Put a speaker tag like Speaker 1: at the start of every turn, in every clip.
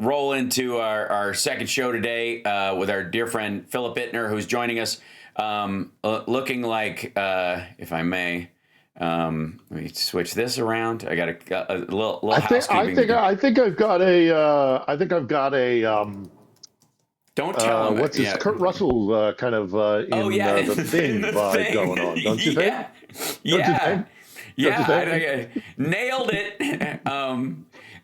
Speaker 1: roll into our second show today with our dear friend Philip Ittner, who's joining us, looking like, if I may, let me switch this around. I got a little housekeeping.
Speaker 2: I think I've got a.
Speaker 1: Don't tell him.
Speaker 2: What's this? Kurt Russell kind of the Thing vibe going on, don't you think?
Speaker 1: Yeah. I nailed it.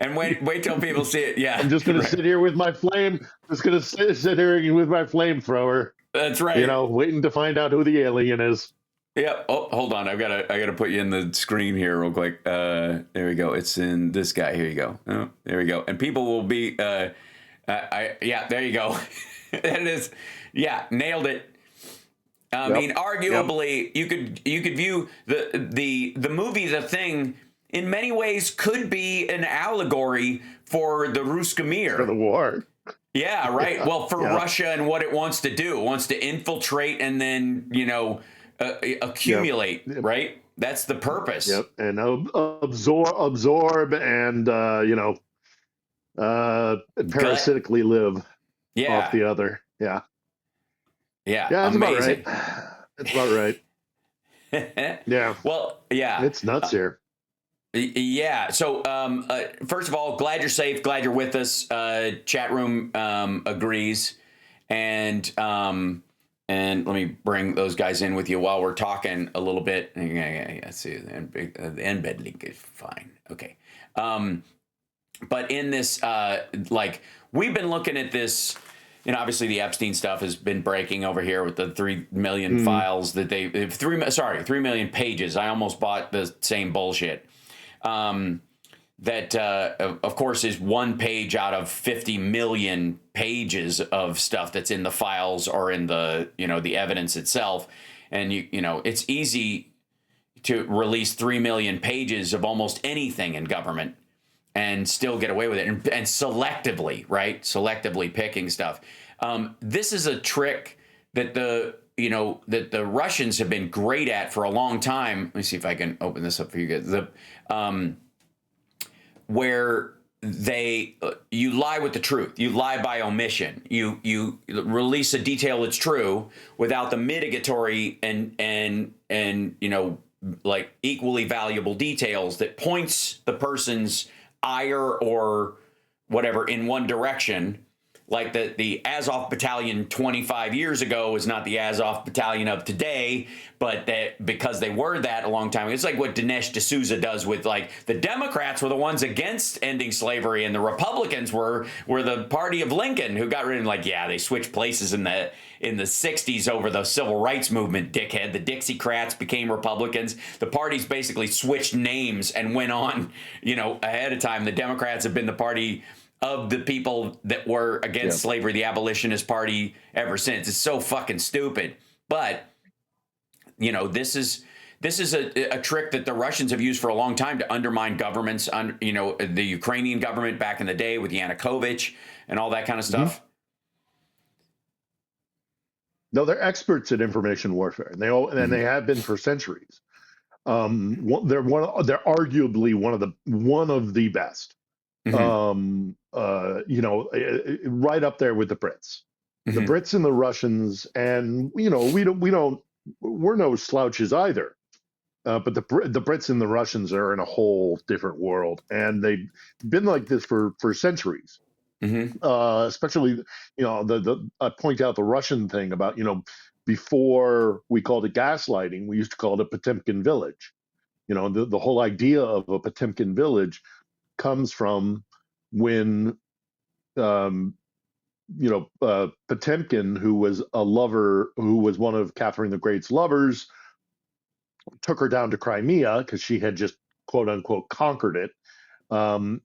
Speaker 1: And wait till people see it. Yeah,
Speaker 2: I'm just gonna sit here with my flame. Just gonna sit here with my flamethrower.
Speaker 1: That's right.
Speaker 2: Waiting to find out who the alien is.
Speaker 1: Yep. Oh, hold on. I gotta put you in the screen here real quick. There we go. It's in this guy. Here you go. Oh, there we go. And people will be. There you go. That is. Yeah, nailed it. I mean, arguably, you could view the movie The Thing in many ways could be an allegory for the Ruska Mir.
Speaker 2: For the war.
Speaker 1: Yeah, right. Well, for Russia and what it wants to do. It wants to infiltrate and then, accumulate, right? That's the purpose.
Speaker 2: Yep, and absorb and, parasitically live off the other. Yeah.
Speaker 1: Yeah,
Speaker 2: that's
Speaker 1: amazing.
Speaker 2: About right. That's about right. Yeah.
Speaker 1: Well, yeah.
Speaker 2: It's nuts here.
Speaker 1: Yeah. So, first of all, glad you're safe. Glad you're with us. Chat room agrees, and let me bring those guys in with you while we're talking a little bit. Let's see. The embed link is fine. Okay. But in this, we've been looking at this. Obviously the Epstein stuff has been breaking over here with the 3 million files that 3 million pages. I almost bought the same bullshit. That of course is one page out of 50 million pages of stuff that's in the files or in the, the evidence itself. And it's easy to release 3 million pages of almost anything in government and still get away with it, and selectively, right? Selectively picking stuff. This is a trick that the Russians have been great at for a long time. Let me see if I can open this up for you guys. Where you lie with the truth, you lie by omission, you release a detail that's true without the mitigatory and equally valuable details that points the person's ire or whatever in one direction. Like the Azov battalion 25 years ago is not the Azov battalion of today, but that because they were that a long time ago. It's like what Dinesh D'Souza does with the Democrats were the ones against ending slavery and the Republicans were the party of Lincoln who got rid of they switched places in the 60s over the civil rights movement, dickhead. The Dixiecrats became Republicans. The parties basically switched names and went on, ahead of time. The Democrats have been the party of the people that were against slavery, the abolitionist party ever since. It's so fucking stupid. But, this is a trick that the Russians have used for a long time to undermine governments, the Ukrainian government back in the day with Yanukovych and all that kind of stuff.
Speaker 2: No, they're experts at information warfare, and they have been for centuries. They're arguably one of the best. Right up there with the Brits, the Brits and the Russians, and we're no slouches either. But the Brits and the Russians are in a whole different world, and they've been like this for centuries. Especially, I point out the Russian thing about before we called it gaslighting, we used to call it a Potemkin village. The whole idea of a Potemkin village comes from when Potemkin, who was a lover, who was one of Catherine the Great's lovers, took her down to Crimea because she had just quote unquote conquered it, and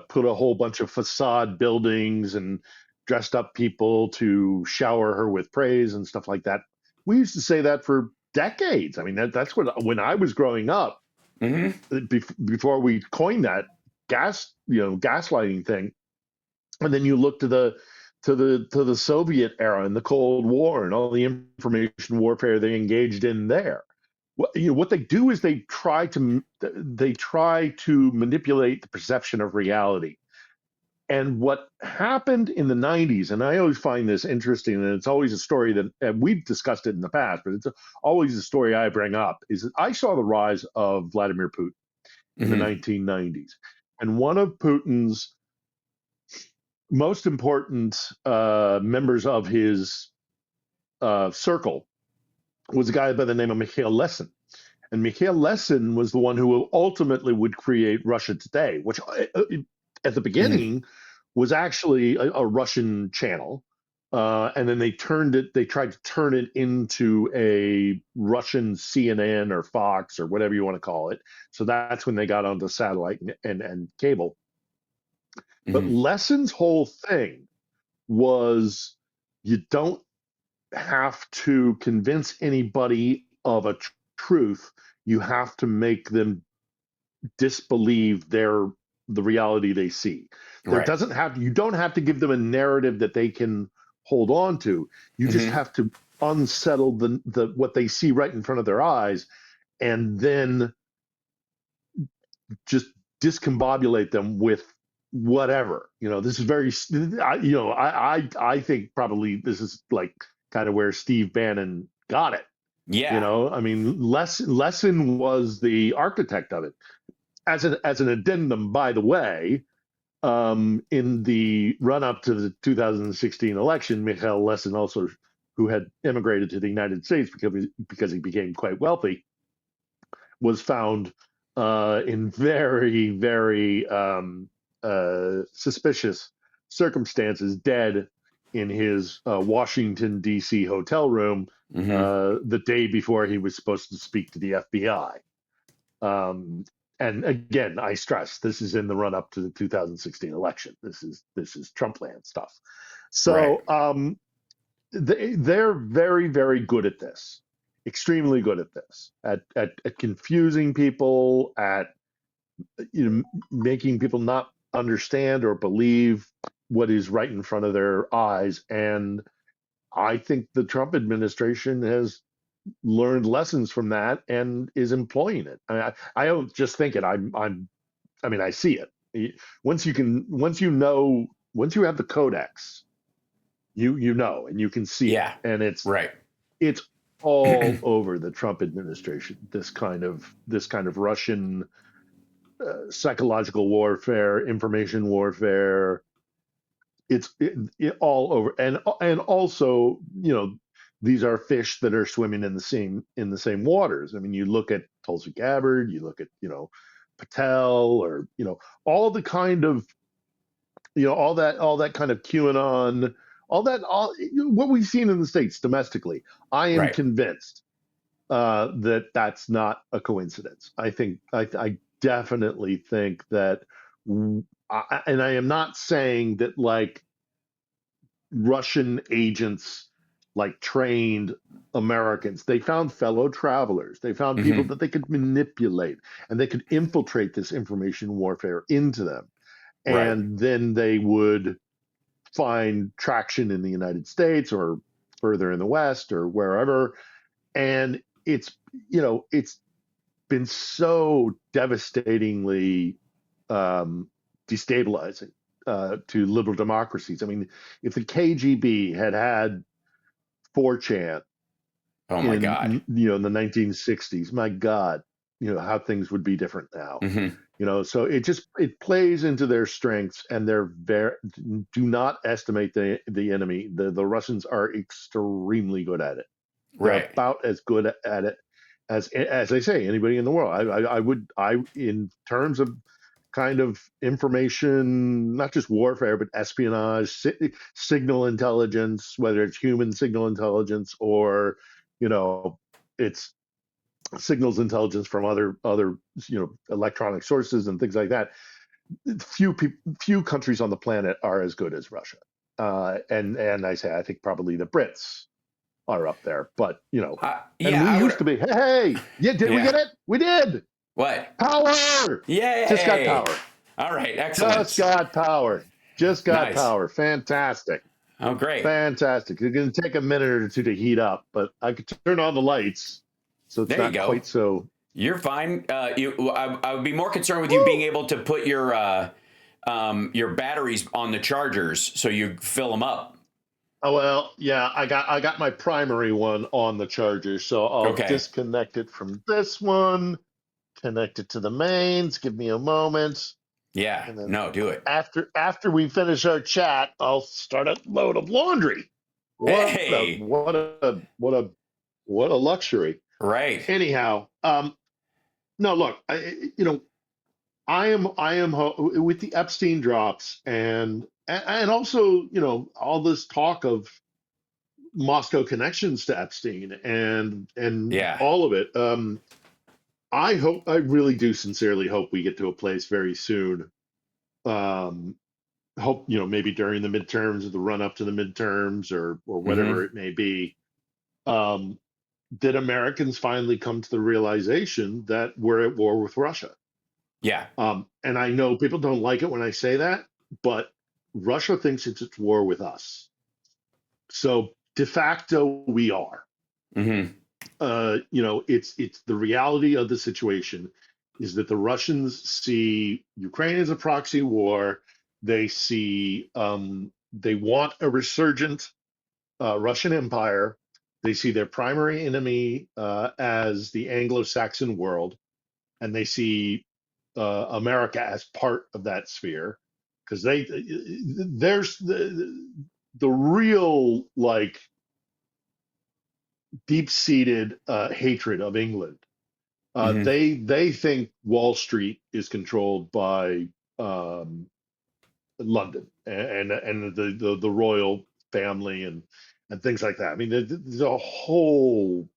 Speaker 2: put a whole bunch of facade buildings and dressed up people to shower her with praise and stuff like that. We used to say that for decades. I mean, that's when I was growing up, before we coined that gaslighting thing. And then you look to the Soviet era and the Cold War and all the information warfare they engaged in there. What they do is they try to manipulate the perception of reality. And what happened in the 90s, and I always find this interesting, and it's always a story that and we've discussed it in the past, but it's always a story I bring up, is that I saw the rise of Vladimir Putin in the 1990s. And one of Putin's most important members of his circle was a guy by the name of Mikhail Lesin. And Mikhail Lesin was the one who ultimately would create Russia Today, which at the beginning was actually a Russian channel. And then they tried to turn it into a Russian CNN or Fox or whatever you want to call it. So that's when they got onto satellite and cable. But Lesin's whole thing was you don't have to convince anybody of a truth. You have to make them disbelieve the reality they see. You don't have to give them a narrative that they can hold on to. You just have to unsettle the what they see right in front of their eyes, and then just discombobulate them with whatever. This is very, I think probably this is like kind of where Steve Bannon got it.
Speaker 1: Yeah.
Speaker 2: I mean, Lesin was the architect of it. As an addendum, by the way, in the run up to the 2016 election, Mikhail Lesin, also who had immigrated to the United States because he became quite wealthy, was found in very, very suspicious circumstances, dead in his Washington, D.C. hotel room the day before he was supposed to speak to the FBI. And again, I stress, this is in the run up to the 2016 election. This is Trumpland stuff. So they're very, very good at this, extremely good at this, at confusing people, at making people not understand or believe what is right in front of their eyes. And I think the Trump administration has learned lessons from that and is employing it. I don't just think it. I mean, I see it. Once you have the codex, you know, and you can see it, and it's all over the Trump administration. This kind of Russian psychological warfare, information warfare. It's all over, and also, these are fish that are swimming in the same waters. I mean, you look at Tulsi Gabbard, you look at Patel, or all the kind of all that kind of QAnon, all what we've seen in the States domestically. I am convinced that that's not a coincidence. I definitely think that, and I am not saying that like Russian agents like trained Americans. They found fellow travelers. They found people that they could manipulate, and they could infiltrate this information warfare into them. And then they would find traction in the United States or further in the West or wherever. And it's been so devastatingly destabilizing to liberal democracies. I mean, if the KGB had 4chan,
Speaker 1: oh my God,
Speaker 2: in the 1960s, my God, how things would be different now. So it plays into their strengths, and do not estimate the enemy. The Russians are extremely good at it. They're about as good at it as I say, anybody in the world. I in terms of kind of information, not just warfare, but espionage, signal intelligence, whether it's human signal intelligence or, it's signals intelligence from other electronic sources and things like that. Few countries on the planet are as good as Russia. And I think probably the Brits are up there, but and we used to be, hey, did we get it? We did.
Speaker 1: What?
Speaker 2: Power!
Speaker 1: Yay!
Speaker 2: Just got power.
Speaker 1: All right, excellent.
Speaker 2: Just got power.
Speaker 1: Nice.
Speaker 2: Power. Fantastic.
Speaker 1: Oh, great.
Speaker 2: Fantastic. It's going to take a minute or two to heat up, but I could turn on the lights, so it's not quite so.
Speaker 1: You're fine. I would be more concerned with you being able to put your your batteries on the chargers, so you fill them up.
Speaker 2: Oh well, yeah, I got my primary one on the charger, so I'll
Speaker 1: Okay.
Speaker 2: disconnect it from this one, connect it to the mains. Give me a moment,
Speaker 1: Yeah.
Speaker 2: and then
Speaker 1: No, do it.
Speaker 2: after we finish our chat, I'll start a load of laundry.
Speaker 1: Hey.
Speaker 2: What a luxury.
Speaker 1: Right.
Speaker 2: Anyhow, no, look, with the Epstein drops and also all this talk of Moscow connections to Epstein and
Speaker 1: Yeah.
Speaker 2: all of it. I really do sincerely hope we get to a place very soon. Um, Hope maybe during the midterms or the run up to the midterms or whatever
Speaker 1: Mm-hmm.
Speaker 2: it may be. Um, did Americans finally come to the realization that we're at war with Russia?
Speaker 1: Yeah.
Speaker 2: And I know people don't like it when I say that, but Russia thinks it's at war with us. So de facto, we are.
Speaker 1: Mm-hmm.
Speaker 2: It's the reality of the situation is that the Russians see Ukraine as a proxy war. They see they want a resurgent Russian Empire. They see their primary enemy as the Anglo-Saxon world, and they see America as part of that sphere because there's the real like deep-seated hatred of England.
Speaker 1: Mm-hmm.
Speaker 2: They think Wall Street is controlled by um, London and the royal family and things like that. I mean, there's a whole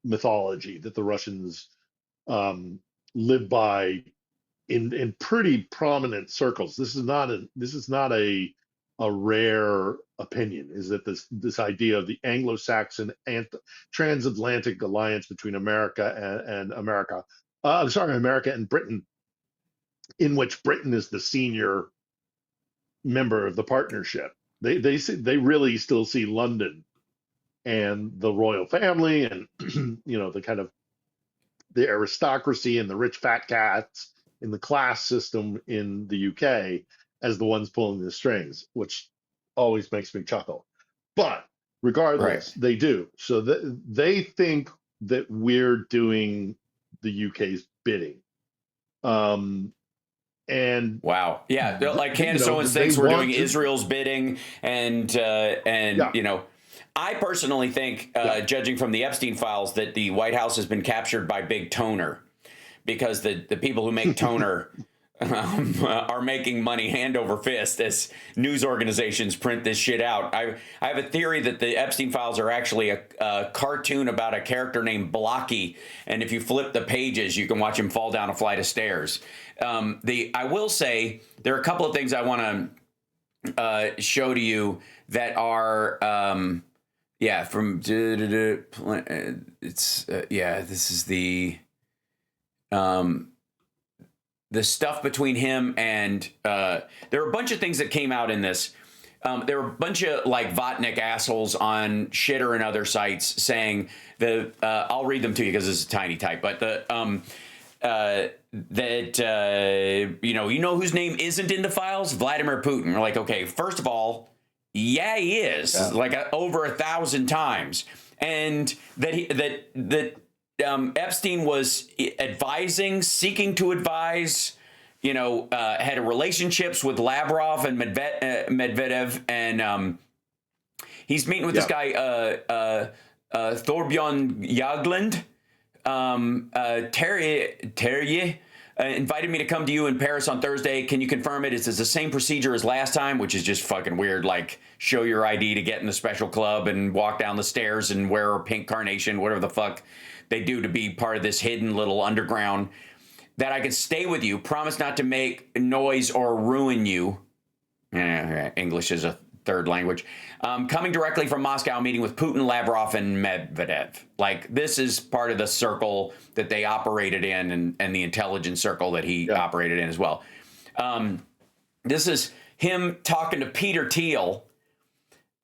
Speaker 2: mythology that the Russians live by in pretty prominent circles. This is not a rare opinion. Is that this idea of the Anglo-Saxon and transatlantic alliance between America and America? I'm sorry, America and Britain, in which Britain is the senior member of the partnership. They really still see London and the royal family and the kind of the aristocracy and the rich fat cats in the class system in the UK as the ones pulling the strings, which always makes me chuckle. But
Speaker 1: Right.
Speaker 2: regardless, they do. So they think that we're doing the UK's bidding. And
Speaker 1: Wow. Yeah. Like Candace Owens
Speaker 2: they
Speaker 1: thinks we're doing
Speaker 2: want to,
Speaker 1: Israel's bidding, and
Speaker 2: yeah,
Speaker 1: I personally think,
Speaker 2: yeah.
Speaker 1: judging from the Epstein files, that the White House has been captured by Big Toner, because the people who make toner are making money hand over fist as news organizations print this shit out. I have a theory that the Epstein files are actually a cartoon about a character named Blocky, and if you flip the pages, you can watch him fall down a flight of stairs. I will say there are a couple of things I want to show to you that are from it's this is the stuff between him and there are a bunch of things that came out in this. There were a bunch of like Vatnik assholes on Shitter and other sites saying I'll read them to you because this is tiny type, but you know whose name isn't in the files? Vladimir Putin. We're like, okay, first of all, yeah, he is like over 1,000 times, and that Epstein was seeking to advise, had relationships with Lavrov and Medvedev, and he's meeting with this guy, Thorbjorn Jagland. Terje invited me to come to you in Paris on Thursday. Can you confirm it? It's the same procedure as last time, which is just fucking weird. Like, show your ID to get in the special club and walk down the stairs and wear a pink carnation, whatever the fuck they do to be part of this hidden little underground. That I can stay with you, promise not to make noise or ruin you. English is a third language. Coming directly from Moscow, meeting with Putin, Lavrov, and Medvedev. Like, this is part of the circle that they operated in, and the intelligence circle that he operated in as well. This is him talking to Peter Thiel.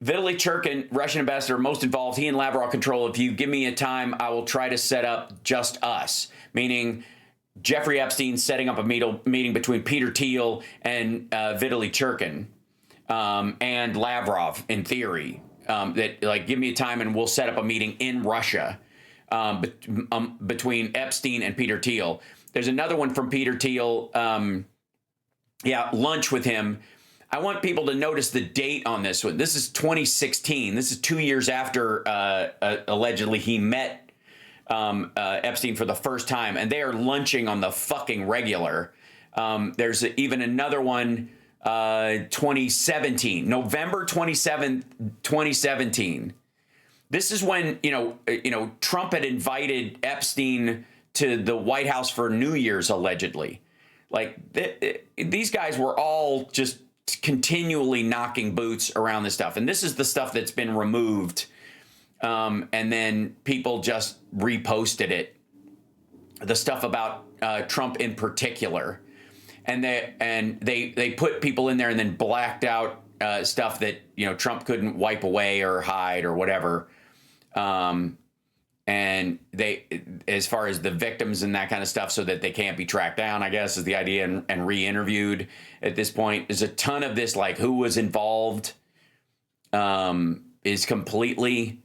Speaker 1: Vitaly Churkin, Russian ambassador, most involved. He and Lavrov control. If you give me a time, I will try to set up just us. Meaning, Jeffrey Epstein setting up a meeting between Peter Thiel and Vitaly Churkin and Lavrov, in theory, that like, give me a time and we'll set up a meeting in Russia between Epstein and Peter Thiel. There's another one from Peter Thiel. Lunch with him. I want people to notice the date on this one. This is 2016. This is 2 years after allegedly he met Epstein for the first time, and they are lunching on the fucking regular. There's even another one, 2017, November 27th, 2017. This is when Trump had invited Epstein to the White House for New Year's, allegedly. Like these guys were all just continually knocking boots around this stuff, and this is the stuff that's been removed, and then people just reposted it. The stuff about Trump in particular, and they put people in there and then blacked out stuff that Trump couldn't wipe away or hide or whatever. And they, as far as the victims and that kind of stuff, so that they can't be tracked down, I guess is the idea, and re-interviewed at this point. There's a ton of this, like who was involved, is completely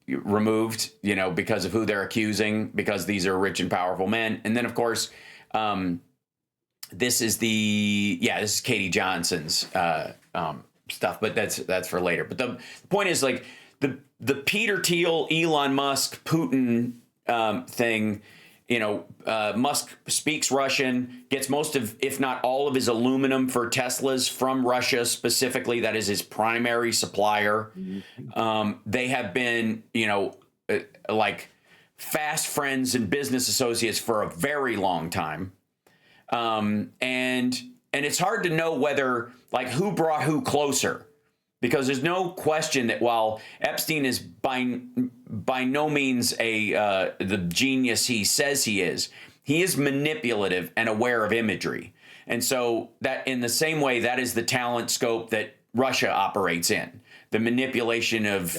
Speaker 1: removed, because of who they're accusing, because these are rich and powerful men. And then of course, this is this is Katie Johnson's stuff, but that's for later. But the point is, like, the Peter Thiel, Elon Musk, Putin thing, Musk speaks Russian, gets most of, if not all of his aluminum for Teslas from Russia specifically. That is his primary supplier. They have been, like fast friends and business associates for a very long time. And it's hard to know whether, like, who brought who closer. Because there's no question that while Epstein is by no means the genius he says he is manipulative and aware of imagery. And so that, in the same way, that is the talent scope that Russia operates in, the manipulation of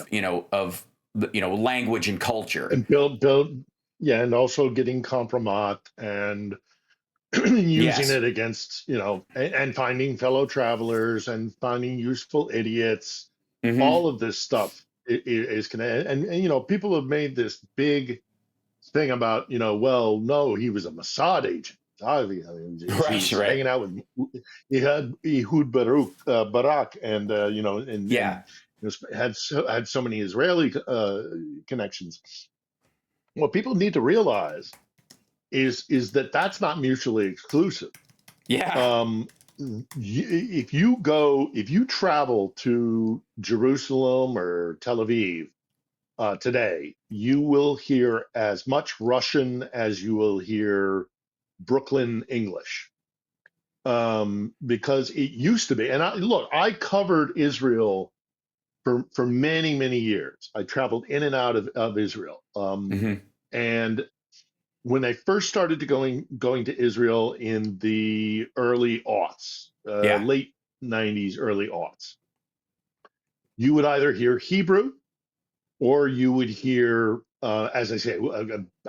Speaker 1: language and culture,
Speaker 2: and build and also getting compromat and using it against, and finding fellow travelers and finding useful idiots. All of this stuff is connected. And people have made this big thing about, well, no, he was a Mossad agent. He was hanging out with, he had Ehud Barak, and had so many Israeli connections. What people need to realize is that that's not mutually exclusive. If you travel to Jerusalem or Tel Aviv today, you will hear as much Russian as you will hear Brooklyn English, because it used to be. And I covered Israel for many, many years. I traveled in and out of Israel, and when they first started going to Israel in the early aughts, late 90s, early aughts, you would either hear Hebrew or you would hear, as I say,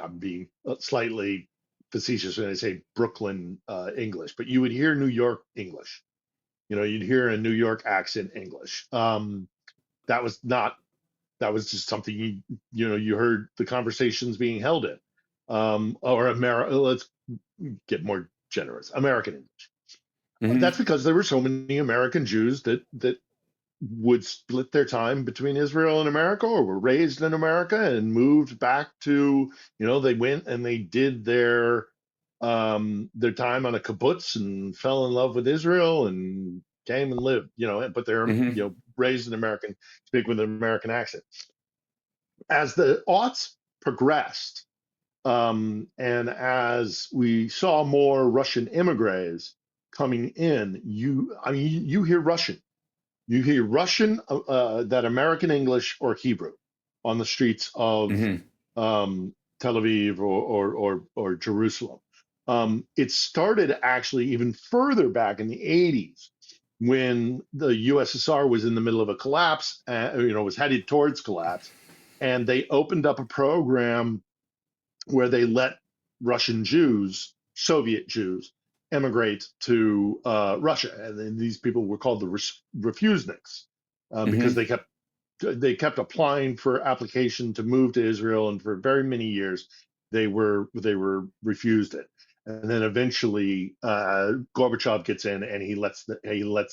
Speaker 2: I'm being slightly facetious when I say Brooklyn English, but you would hear New York English. You'd hear a New York accent English. That was just something you heard the conversations being held in. Or let's get more generous, American English. That's because there were so many American Jews that would split their time between Israel and America, or were raised in America and moved back to, they went and they did their time on a kibbutz and fell in love with Israel and came and lived, but they're, raised in American, speak with an American accent. As the aughts progressed, and as we saw more Russian immigrants coming in, you hear Russian. You hear Russian, that American English or Hebrew on the streets of Tel Aviv or Jerusalem. It started actually even further back in the 80s, when the USSR was in the middle of a collapse, was headed towards collapse, and they opened up a program where they let Russian Jews, Soviet Jews, emigrate to Russia, and then these people were called the refuseniks because
Speaker 1: Mm-hmm.
Speaker 2: they kept applying for application to move to Israel, and for very many years they were refused it. And then eventually Gorbachev gets in and he lets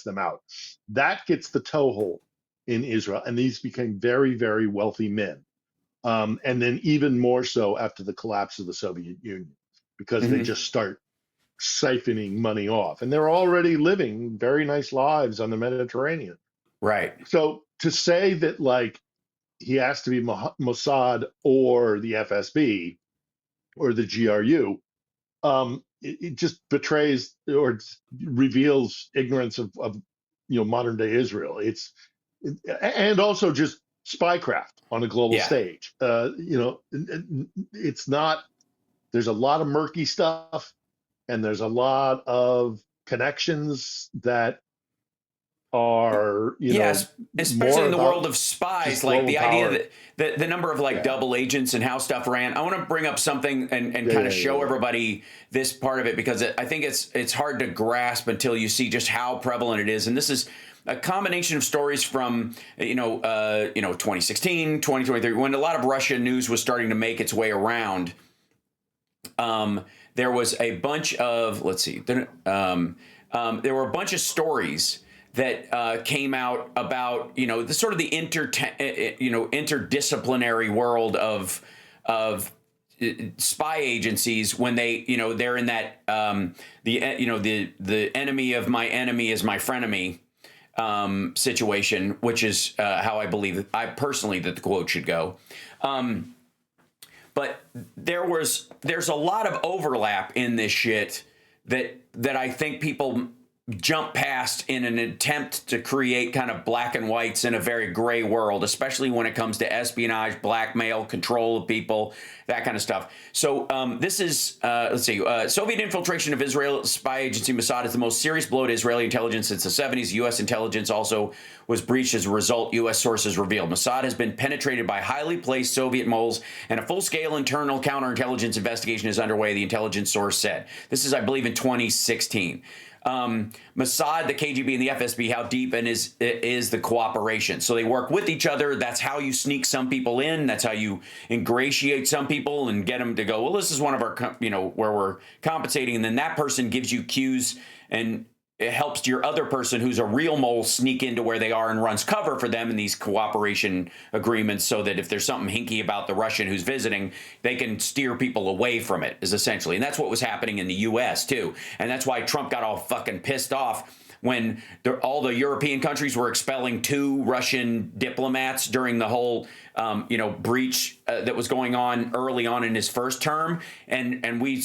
Speaker 2: them out. That gets the toehold in Israel, and these became very, very wealthy men. And then even more so after the collapse of the Soviet Union, because they
Speaker 1: Mm-hmm.
Speaker 2: just start siphoning money off, and they're already living very nice lives on the Mediterranean.
Speaker 1: Right.
Speaker 2: So to say that like he has to be Mossad or the FSB or the GRU, it just betrays or reveals ignorance of modern day Israel. And also just spycraft on a global
Speaker 1: Yeah.
Speaker 2: stage. It's not. There's a lot of murky stuff, and there's a lot of connections that are
Speaker 1: Yes, especially
Speaker 2: more
Speaker 1: in the world
Speaker 2: about
Speaker 1: of spies,
Speaker 2: just
Speaker 1: like
Speaker 2: global
Speaker 1: the idea
Speaker 2: power.
Speaker 1: that the number of like
Speaker 2: Yeah,
Speaker 1: double agents and how stuff ran. I want to bring up something and
Speaker 2: yeah,
Speaker 1: kind
Speaker 2: yeah,
Speaker 1: of
Speaker 2: yeah,
Speaker 1: show
Speaker 2: yeah.
Speaker 1: everybody this part of it, because I think it's hard to grasp until you see just how prevalent it is. And this is a combination of stories from 2016, 2023, when a lot of Russian news was starting to make its way around. There was a bunch of, let's see, there were a bunch of stories that came out about the sort of the interdisciplinary world of spy agencies, when they're in that the enemy of my enemy is my frenemy situation, which is how I personally that the quote should go. But there's a lot of overlap in this shit that I think people jump past in an attempt to create kind of black and whites in a very gray world, especially when it comes to espionage, blackmail, control of people, that kind of stuff. So this is, let's see, Soviet infiltration of Israel spy agency Mossad is the most serious blow to Israeli intelligence since the 70s. U.S. intelligence also was breached as a result, U.S. sources revealed. Mossad has been penetrated by highly placed Soviet moles, and a full-scale internal counterintelligence investigation is underway, the intelligence source said. This is, I believe, in 2016. Mossad, the KGB, and the FSB, how deep and is the cooperation? So they work with each other. That's how you sneak some people in. That's how you ingratiate some people and get them to go, well, this is one of our, where we're compensating. And then that person gives you cues, and it helps your other person who's a real mole sneak into where they are and runs cover for them in these cooperation agreements, so that if there's something hinky about the Russian who's visiting, they can steer people away from it, is essentially. And that's what was happening in the U.S. too. And that's why Trump got all fucking pissed off when all the European countries were expelling 2 Russian diplomats during the whole, breach that was going on early on in his first term, and we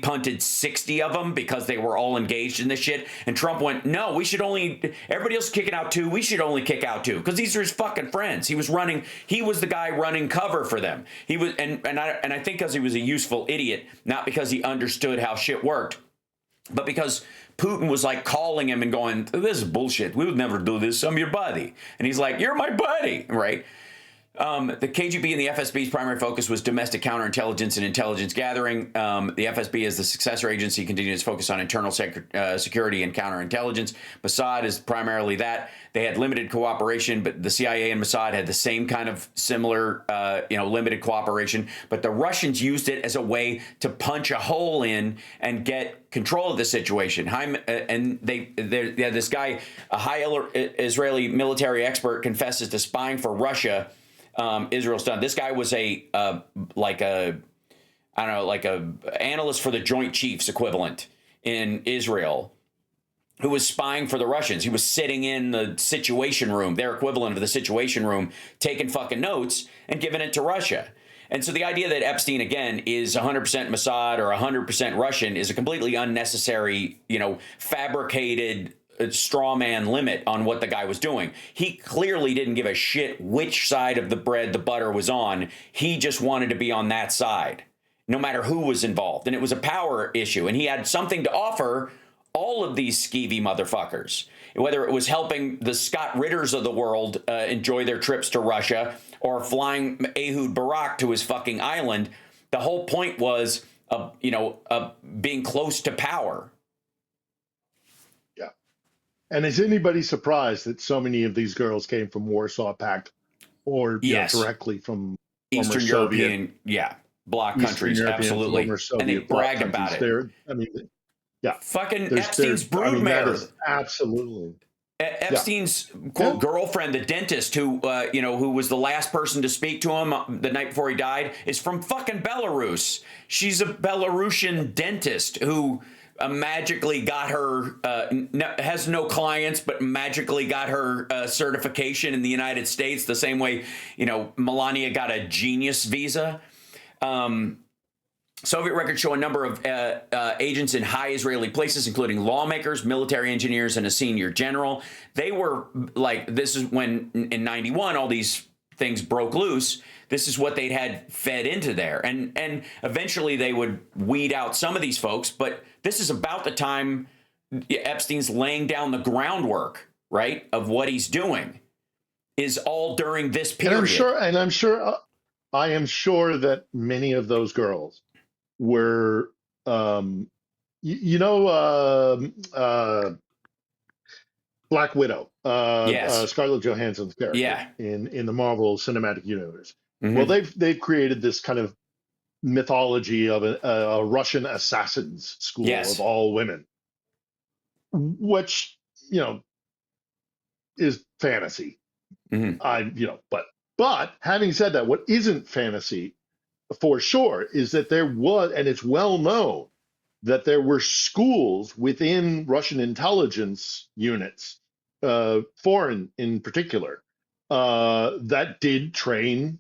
Speaker 1: punted 60 of them because they were all engaged in this shit. And Trump went, no, everybody else is kicking out 2, we should only kick out 2 because these are his fucking friends. He was the guy running cover for them. He was, and I think because he was a useful idiot, not because he understood how shit worked, but because Putin was like calling him and going, this is bullshit. We would never do this. I'm your buddy. And he's like, you're my buddy, right? The KGB and the FSB's primary focus was domestic counterintelligence and intelligence gathering. The FSB, as the successor agency, continues to focus on internal security and counterintelligence. Mossad is primarily that. They had limited cooperation, but the CIA and Mossad had the same kind of similar, limited cooperation. But the Russians used it as a way to punch a hole in and get control of the situation. And they had this guy, a high Israeli military expert, confesses to spying for Russia. Israel's done. This guy was a analyst for the Joint Chiefs equivalent in Israel, who was spying for the Russians. He was sitting in the Situation Room, their equivalent of the Situation Room, taking fucking notes and giving it to Russia. And so the idea that Epstein, again, is 100% Mossad or 100% Russian is a completely unnecessary, fabricated straw man limit on what the guy was doing. He clearly didn't give a shit which side of the bread the butter was on. He just wanted to be on that side, no matter who was involved. And it was a power issue. And he had something to offer all of these skeevy motherfuckers, whether it was helping the Scott Ritters of the world enjoy their trips to Russia or flying Ehud Barak to his fucking island. The whole point was being close to power.
Speaker 2: Yeah. And is anybody surprised that so many of these girls came from Warsaw Pact or
Speaker 1: Yes.
Speaker 2: directly from former
Speaker 1: Eastern
Speaker 2: Soviet,
Speaker 1: European, black
Speaker 2: Eastern
Speaker 1: countries,
Speaker 2: European,
Speaker 1: absolutely.
Speaker 2: former
Speaker 1: And they
Speaker 2: Soviet bloc
Speaker 1: bragged about
Speaker 2: countries?
Speaker 1: it.
Speaker 2: Yeah.
Speaker 1: Fucking Epstein's
Speaker 2: That
Speaker 1: broodmare.
Speaker 2: is absolutely. Yeah.
Speaker 1: Epstein's
Speaker 2: Yeah.
Speaker 1: quote girlfriend, the dentist who who was the last person to speak to him the night before he died, is from fucking Belarus. She's a Belarusian dentist who magically got her has no clients, but magically got her certification in the United States the same way Melania got a genius visa. Soviet records show a number of agents in high Israeli places, including lawmakers, military engineers, and a senior general. They were like, this is when in 91, all these things broke loose. This is what they'd had fed into there. And eventually they would weed out some of these folks. But this is about the time Epstein's laying down the groundwork, right, of what he's doing is all during this period.
Speaker 2: I am sure that many of those girls were, Black Widow,
Speaker 1: Yes.
Speaker 2: Scarlett Johansson's character
Speaker 1: Yeah.
Speaker 2: in the Marvel Cinematic Universe.
Speaker 1: Mhm.
Speaker 2: Well, they've created this kind of mythology of a Russian assassins school
Speaker 1: Yes.
Speaker 2: of all women, which is fantasy. But having said that, what isn't fantasy for sure is that there was, and it's well known, that there were schools within Russian intelligence units, foreign in particular, that did train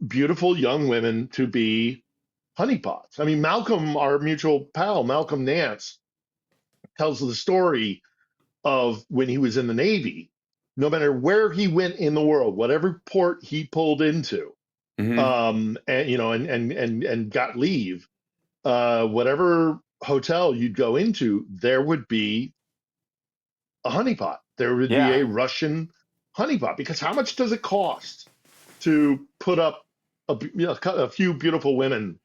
Speaker 2: beautiful young women to be honeypots. I mean, Malcolm, our mutual pal, Malcolm Nance, tells the story of when he was in the Navy. No matter where he went in the world, whatever port he pulled into, and got leave, whatever hotel you'd go into, there would be a honeypot. There would be a Russian honeypot, because how much does it cost to put up a few beautiful women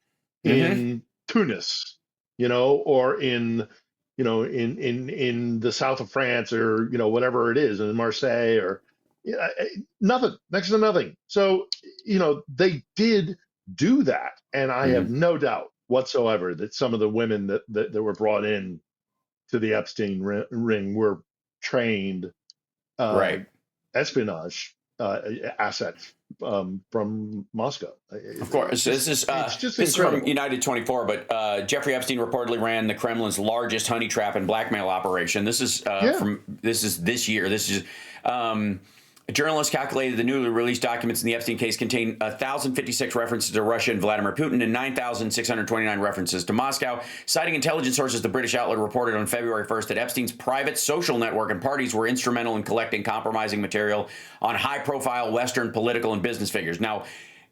Speaker 2: in Tunis, or in the south of France, or whatever it is, in Marseille, or nothing, next to nothing. So they did do that, and I have no doubt whatsoever that some of the women that were brought in to the Epstein ring were trained
Speaker 1: Right.
Speaker 2: espionage assets from Moscow.
Speaker 1: Of course, this is from United 24, but Jeffrey Epstein reportedly ran the Kremlin's largest honey trap and blackmail operation. This is this year. This is a journalist calculated the newly released documents in the Epstein case contain 1,056 references to Russia and Vladimir Putin and 9,629 references to Moscow. Citing intelligence sources, the British outlet reported on February 1st that Epstein's private social network and parties were instrumental in collecting compromising material on high-profile Western political and business figures. Now,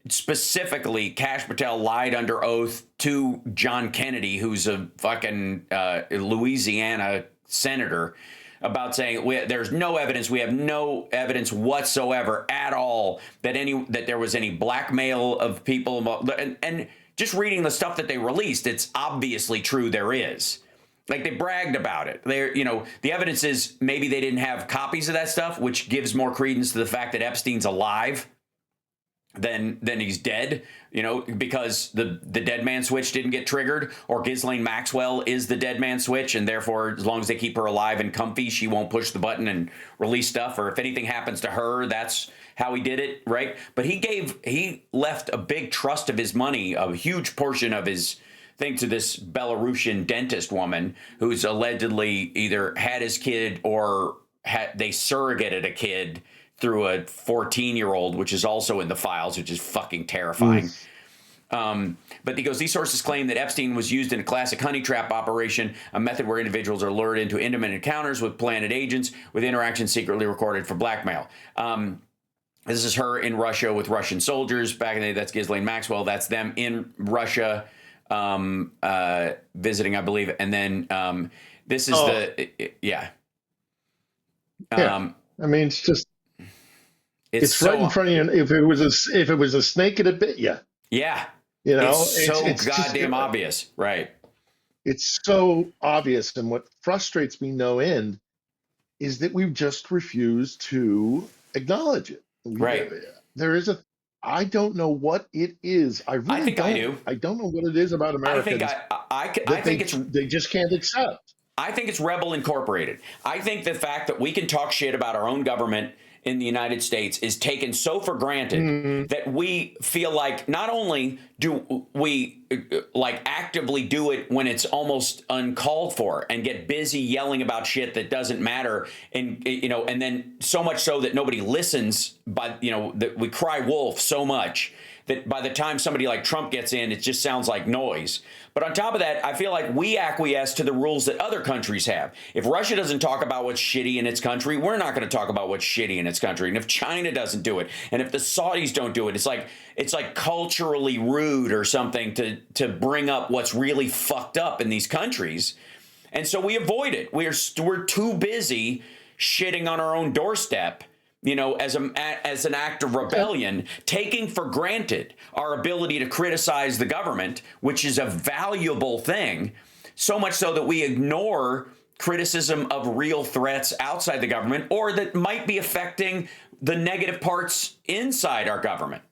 Speaker 1: specifically, Kash Patel lied under oath to John Kennedy, who's a fucking Louisiana senator, about saying there's no evidence. We have no evidence whatsoever at all that there was any blackmail of people. And just reading the stuff that they released, it's obviously true there is. Like, they bragged about it. The evidence is maybe they didn't have copies of that stuff, which gives more credence to the fact that Epstein's alive than he's dead, because the dead man switch didn't get triggered, or Ghislaine Maxwell is the dead man switch, and therefore, as long as they keep her alive and comfy, she won't push the button and release stuff, or if anything happens to her, that's how he did it, right? But he left a big trust of his money, a huge portion of his thing, to this Belarusian dentist woman who's allegedly either had his kid or they surrogated a kid through a 14-year-old, which is also in the files, which is fucking terrifying. But he goes, these sources claim that Epstein was used in a classic honey trap operation, a method where individuals are lured into intimate encounters with planted agents, with interactions secretly recorded for blackmail. This is her in Russia with Russian soldiers. Back in the day, that's Ghislaine Maxwell. That's them in Russia visiting, I believe. And then this is
Speaker 2: I mean, it's just... It's
Speaker 1: so,
Speaker 2: right in front of you. If it was a snake, it'd bit you.
Speaker 1: Yeah.
Speaker 2: You
Speaker 1: It's
Speaker 2: know,
Speaker 1: so
Speaker 2: it's just
Speaker 1: goddamn obvious, right?
Speaker 2: it's so obvious. And what frustrates me no end is that we just refuse to acknowledge it.
Speaker 1: Right.
Speaker 2: There is a, I don't know what it is. I
Speaker 1: I
Speaker 2: really
Speaker 1: think I
Speaker 2: don't.
Speaker 1: do.
Speaker 2: I don't know what it is about
Speaker 1: I think
Speaker 2: Americans
Speaker 1: I
Speaker 2: that
Speaker 1: think it's
Speaker 2: they just can't accept.
Speaker 1: I think it's Rebel Incorporated. I think the fact that we can talk shit about our own government in the United States is taken so for granted
Speaker 2: Mm,
Speaker 1: that we feel like not only do we like actively do it when it's almost uncalled for and get busy yelling about shit that doesn't matter, and and then so much so that nobody listens, by that we cry wolf so much that by the time somebody like Trump gets in, it just sounds like noise. But on top of that, I feel like we acquiesce to the rules that other countries have. If Russia doesn't talk about what's shitty in its country, we're not going to talk about what's shitty in its country. And if China doesn't do it, and if the Saudis don't do it, it's like culturally rude or something to bring up what's really fucked up in these countries. And so we avoid it. We're too busy shitting on our own doorstep, as an act of rebellion, taking for granted our ability to criticize the government, which is a valuable thing, so much so that we ignore criticism of real threats outside the government or that might be affecting the negative parts inside our government.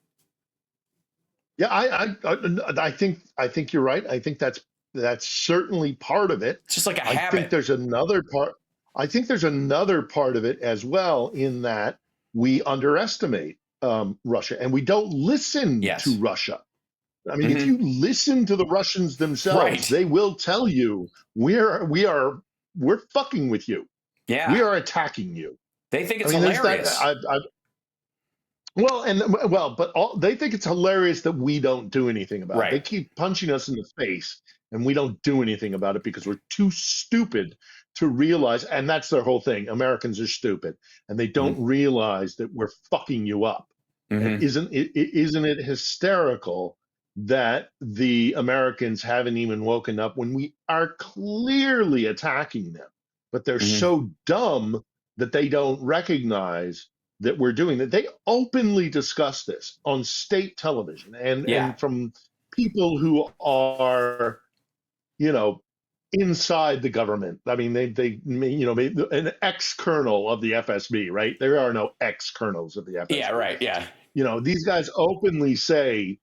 Speaker 2: yeah, I think you're right. I think that's certainly part of it.
Speaker 1: It's just like a
Speaker 2: I think
Speaker 1: habit.
Speaker 2: there's another part. I think there's another part of it as well, in that we underestimate Russia and we don't listen to
Speaker 1: Yes.
Speaker 2: Russia. I mean, if
Speaker 1: Hmm.
Speaker 2: you listen to the Russians themselves,
Speaker 1: Right.
Speaker 2: they will tell you we're fucking with you. We
Speaker 1: Yeah.
Speaker 2: are attacking you.
Speaker 1: They think
Speaker 2: I
Speaker 1: it's
Speaker 2: mean, there's that.
Speaker 1: hilarious.
Speaker 2: But they think it's hilarious that we don't do anything about it. They
Speaker 1: Right.
Speaker 2: keep punching us in the face, and we don't do anything about it because we're too stupid to realize. And that's their whole thing. Americans are stupid, and they don't realize that we're fucking you up. And
Speaker 1: Mm-hmm.
Speaker 2: isn't it hysterical that the Americans haven't even woken up when we are clearly attacking them, but they're
Speaker 1: Mm-hmm.
Speaker 2: so dumb that they don't recognize that we're doing that. They openly discuss this on state television
Speaker 1: Yeah.
Speaker 2: and from people who are, you know, inside the government. I mean, they an ex-colonel of the FSB, right? There are no ex-colonels of the
Speaker 1: Yeah.
Speaker 2: FSB.
Speaker 1: Right. Yeah.
Speaker 2: These guys openly say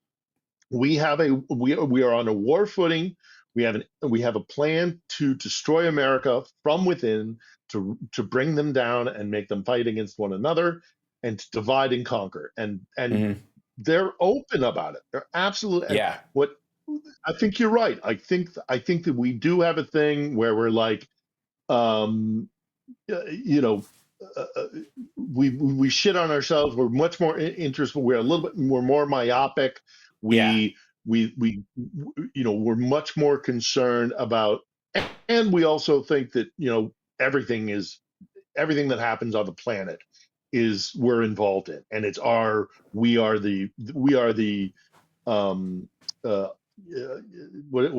Speaker 2: we are on a war footing. We have a plan to destroy America from within, to bring them down and make them fight against one another, and to divide and conquer. And
Speaker 1: Mm-hmm.
Speaker 2: they're open about it. They're absolutely. And
Speaker 1: Yeah.
Speaker 2: what I think you're right. I think that we do have a thing where we're like, um, you know, we shit on ourselves. We're much more interested. We're a little bit. We're more myopic.
Speaker 1: Yeah.
Speaker 2: We we're much more concerned about, and we also think that everything that happens on the planet is we're involved in, and it's our we are the um uh what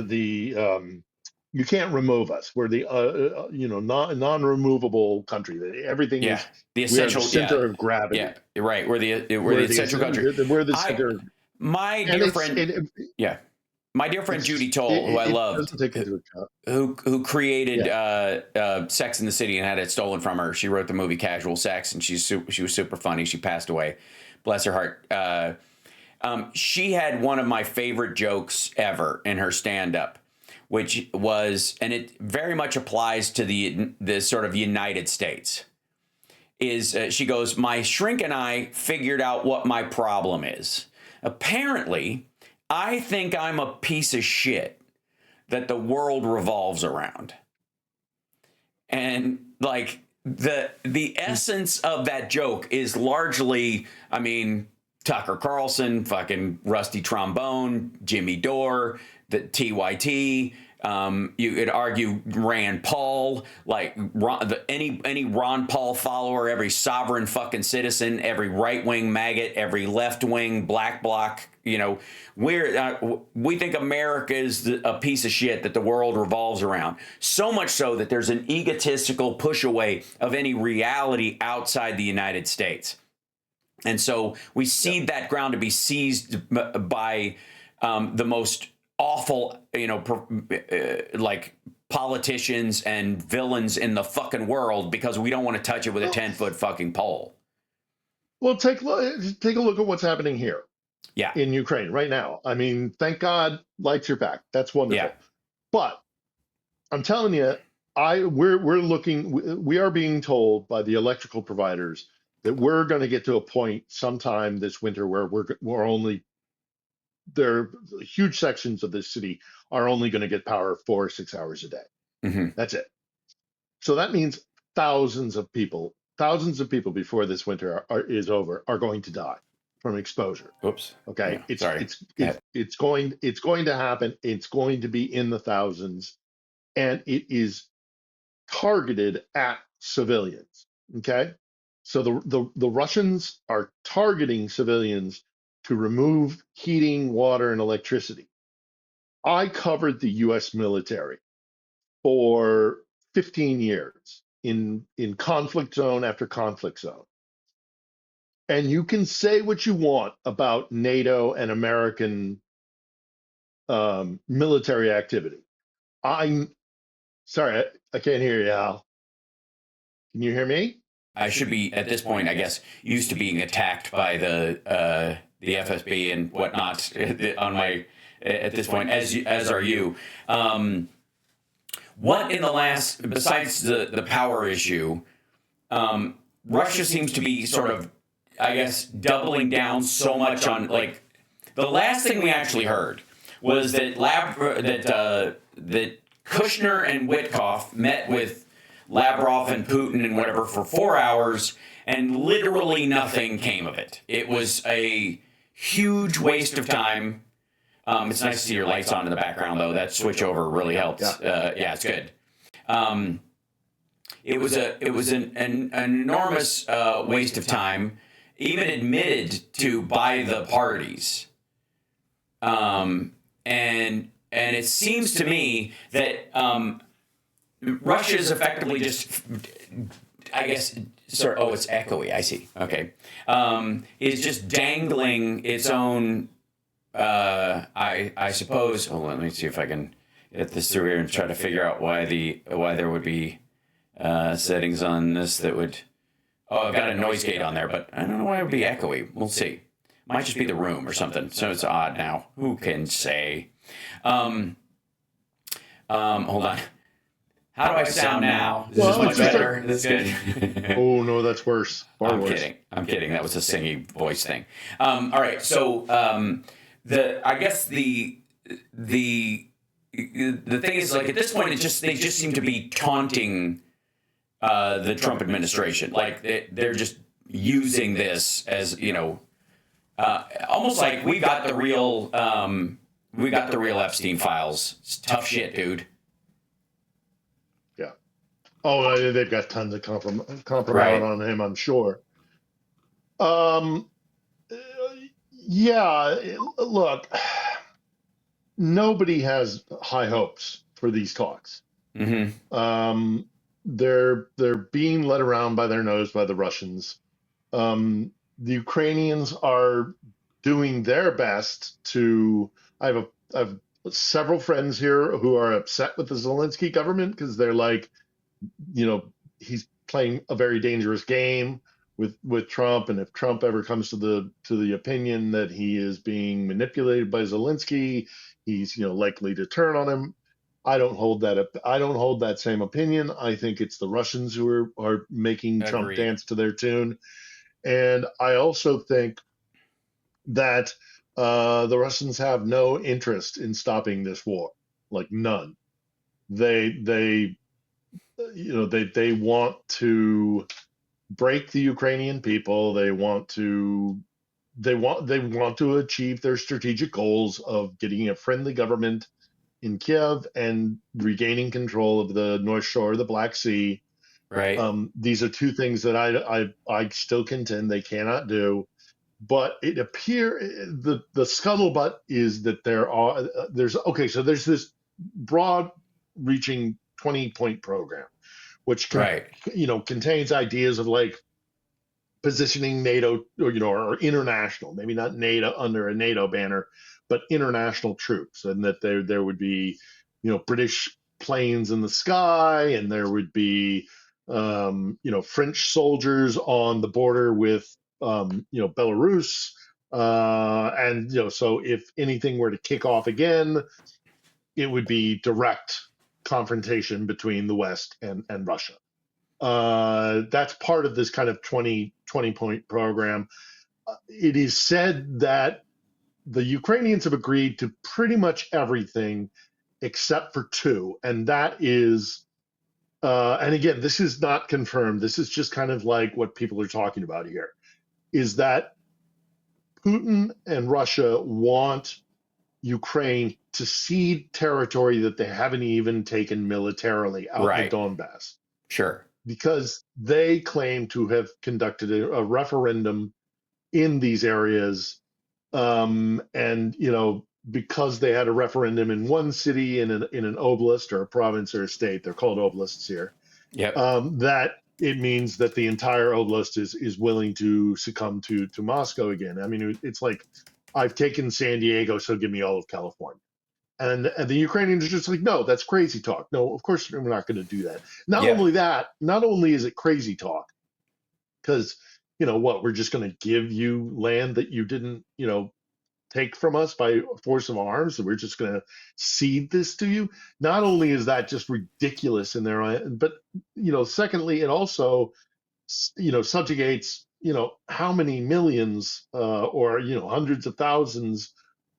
Speaker 2: the you can't remove us. We're the non-removable country. Everything
Speaker 1: Yeah.
Speaker 2: is,
Speaker 1: The
Speaker 2: we are the
Speaker 1: essential. Yeah.
Speaker 2: center of gravity.
Speaker 1: Yeah. Right. We're the
Speaker 2: We're
Speaker 1: essential country.
Speaker 2: the
Speaker 1: I
Speaker 2: center,
Speaker 1: my
Speaker 2: and
Speaker 1: dear friend. Yeah. My dear friend Judy Toll, who I
Speaker 2: it
Speaker 1: loved,
Speaker 2: doesn't take into account.
Speaker 1: who created
Speaker 2: Yeah.
Speaker 1: Sex in the City and had it stolen from her. She wrote the movie Casual Sex, and she was super funny. She passed away, bless her heart. She had one of my favorite jokes ever in her stand-up, which was, and it very much applies to the sort of United States. Is she goes, my shrink and I figured out what my problem is. Apparently, I think I'm a piece of shit that the world revolves around. And like the essence of that joke is largely, I mean, Tucker Carlson, fucking Rusty Trombone, Jimmy Dore, the TYT. You could argue Rand Paul, like any Ron Paul follower, every sovereign fucking citizen, every right wing maggot, every left wing black bloc. We think America is a piece of shit that the world revolves around. So much so that there's an egotistical push away of any reality outside the United States. And so we cede that ground to be seized by the most awful, like politicians and villains in the fucking world because we don't want to touch it with a 10-foot fucking pole.
Speaker 2: Well, take a look at what's happening here
Speaker 1: Yeah.
Speaker 2: in Ukraine right now. I mean, thank God lights are back. That's wonderful.
Speaker 1: Yeah.
Speaker 2: But I'm telling you, we are being told by the electrical providers that we're going to get to a point sometime this winter where huge sections of this city are only going to get power 4 or 6 hours a day.
Speaker 1: Mm-hmm.
Speaker 2: That's it. So that means thousands of people before this winter is over are going to die from exposure.
Speaker 1: Oops.
Speaker 2: Okay.
Speaker 1: Yeah,
Speaker 2: It's going to happen. It's going to be in the thousands, and it is targeted at civilians. Okay. So the Russians are targeting civilians to remove heating, water, and electricity. I covered the US military for 15 years in conflict zone after conflict zone. And you can say what you want about NATO and American military activity. I'm sorry, I can't hear you, Al. Can you hear me?
Speaker 1: I should be at this point, I guess, used to being attacked by the FSB and whatnot on my at this point, as are you. What in the last, besides the power issue, Russia seems to be sort of, I guess, doubling down so much on, like, the last thing we actually heard was that that Kushner and Witkoff met with Lavrov and Putin and whatever for 4 hours, and literally nothing came of it. It was a huge waste of time. It's nice to see your lights on in the background, though. That switch over really helps. Yeah, it's good. It was an enormous waste of time, even admitted to by the parties. And it seems to me that Russia is effectively just, I guess, sort of, it's echoey, I see. Okay. Is just dangling its own, I suppose, hold on, let me see if I can get this through here and try to figure out why there would be settings on this that would, I've got a noise gate on there, but I don't know why it would be echoey. We'll see. Might just be the room or something. So it's odd now. Who can say? Hold on. How do I sound now? Is this much better? That's good.
Speaker 2: Oh no, that's worse.
Speaker 1: I'm kidding. That was a singing voice thing. All right. So I guess the thing is, like, at this point, they just seem to be taunting the Trump administration. Like they're just using this as, almost like we got the real Epstein files. It's tough shit, dude.
Speaker 2: Yeah. Oh, they've got tons of compromise
Speaker 1: Right.
Speaker 2: on him, I'm sure. Yeah. Look, nobody has high hopes for these talks.
Speaker 1: Mm-hmm.
Speaker 2: They're being led around by their nose by the Russians. The Ukrainians are doing their best to. I have several friends here who are upset with the Zelensky government because they're like, he's playing a very dangerous game with Trump, and if Trump ever comes to the opinion that he is being manipulated by Zelensky, he's likely to turn on him. I don't hold that same opinion. I think it's the Russians who are making
Speaker 1: Agreed.
Speaker 2: Trump dance to their tune. And I also think that the Russians have no interest in stopping this war, like none. They want to break the Ukrainian people. They want to achieve their strategic goals of getting a friendly government in Kiev and regaining control of the North Shore of the Black Sea.
Speaker 1: Right.
Speaker 2: These are two things that I still contend they cannot do. But it appears the scuttlebutt is that there's this broad-reaching 20-point program, which contains ideas of like positioning NATO or international, maybe not NATO under a NATO banner, but international troops, and that there would be, British planes in the sky, and there would be, French soldiers on the border with, Belarus, and so if anything were to kick off again, it would be direct confrontation between the West and Russia. That's part of this kind of 20 point program. It is said that the Ukrainians have agreed to pretty much everything except for two, and that is, and again, this is not confirmed. This is just kind of like what people are talking about here, is that Putin and Russia want Ukraine to cede territory that they haven't even taken militarily out in the Donbass.
Speaker 1: Sure.
Speaker 2: Because they claim to have conducted a referendum in these areas, and because they had a referendum in one city in an oblast or a province or a state, they're called oblasts here.
Speaker 1: Yep.
Speaker 2: That it means that the entire oblast is willing to succumb to Moscow again. I mean, it's like, I've taken San Diego, so give me all of California. And the Ukrainians are just like, no, that's crazy talk. No, of course we're not going to do that. Not only is it crazy talk, because we're just going to give you land that you didn't take from us by force of arms, and we're just going to cede this to you. Not only is that just ridiculous in their mind, but secondly, it also subjugates how many millions or hundreds of thousands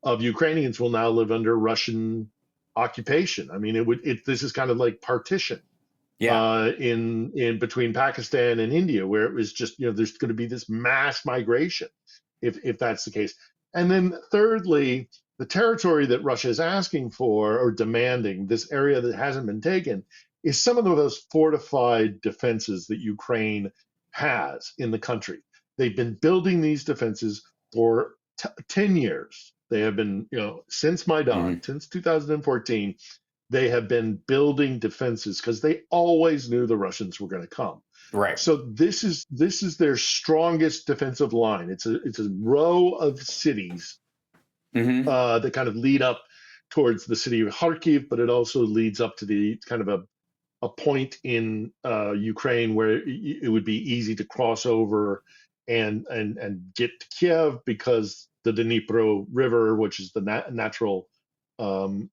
Speaker 2: of Ukrainians will now live under Russian occupation. I mean, this is kind of like partition. In between Pakistan and India, where it was just there's going to be this mass migration if that's the case. And then thirdly, the territory that Russia is asking for or demanding, this area that hasn't been taken, is some of those fortified defenses that Ukraine has in the country. They've been building these defenses for 10 years. They have been, since Maidan, since 2014, they have been building defenses because they always knew the Russians were going to come.
Speaker 1: Right.
Speaker 2: So this is their strongest defensive line. It's a row of cities that kind of lead up towards the city of Kharkiv, but it also leads up to the kind of a point in Ukraine where it would be easy to cross over and get to Kiev, because the Dnipro River, which is the natural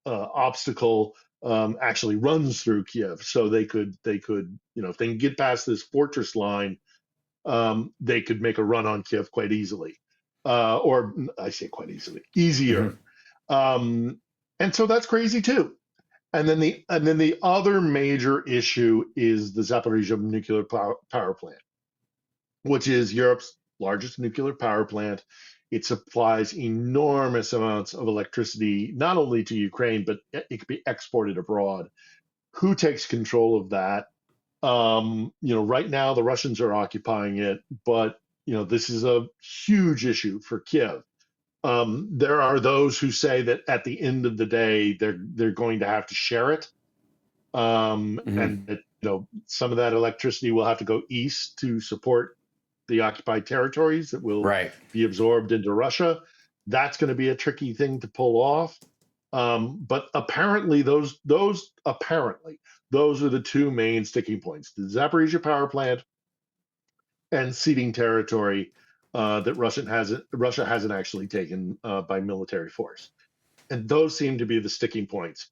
Speaker 2: obstacle, actually runs through Kiev. So they could if they can get past this fortress line, they could make a run on Kiev quite easily, or I say quite easily, easier. And so that's crazy too. And then the other major issue is the Zaporizhzhia nuclear power plant, which is Europe's largest nuclear power plant. It supplies enormous amounts of electricity, not only to Ukraine, but it could be exported abroad. Who takes control of that? Right now the Russians are occupying it, but this is a huge issue for Kiev. There are those who say that at the end of the day, they're going to have to share it, and that some of that electricity will have to go east to support the occupied territories that will be absorbed into Russia. That's going to be a tricky thing to pull off. But apparently, those are the two main sticking points: the Zaporizhzhia power plant and ceding territory that Russia hasn't actually taken by military force. And those seem to be the sticking points.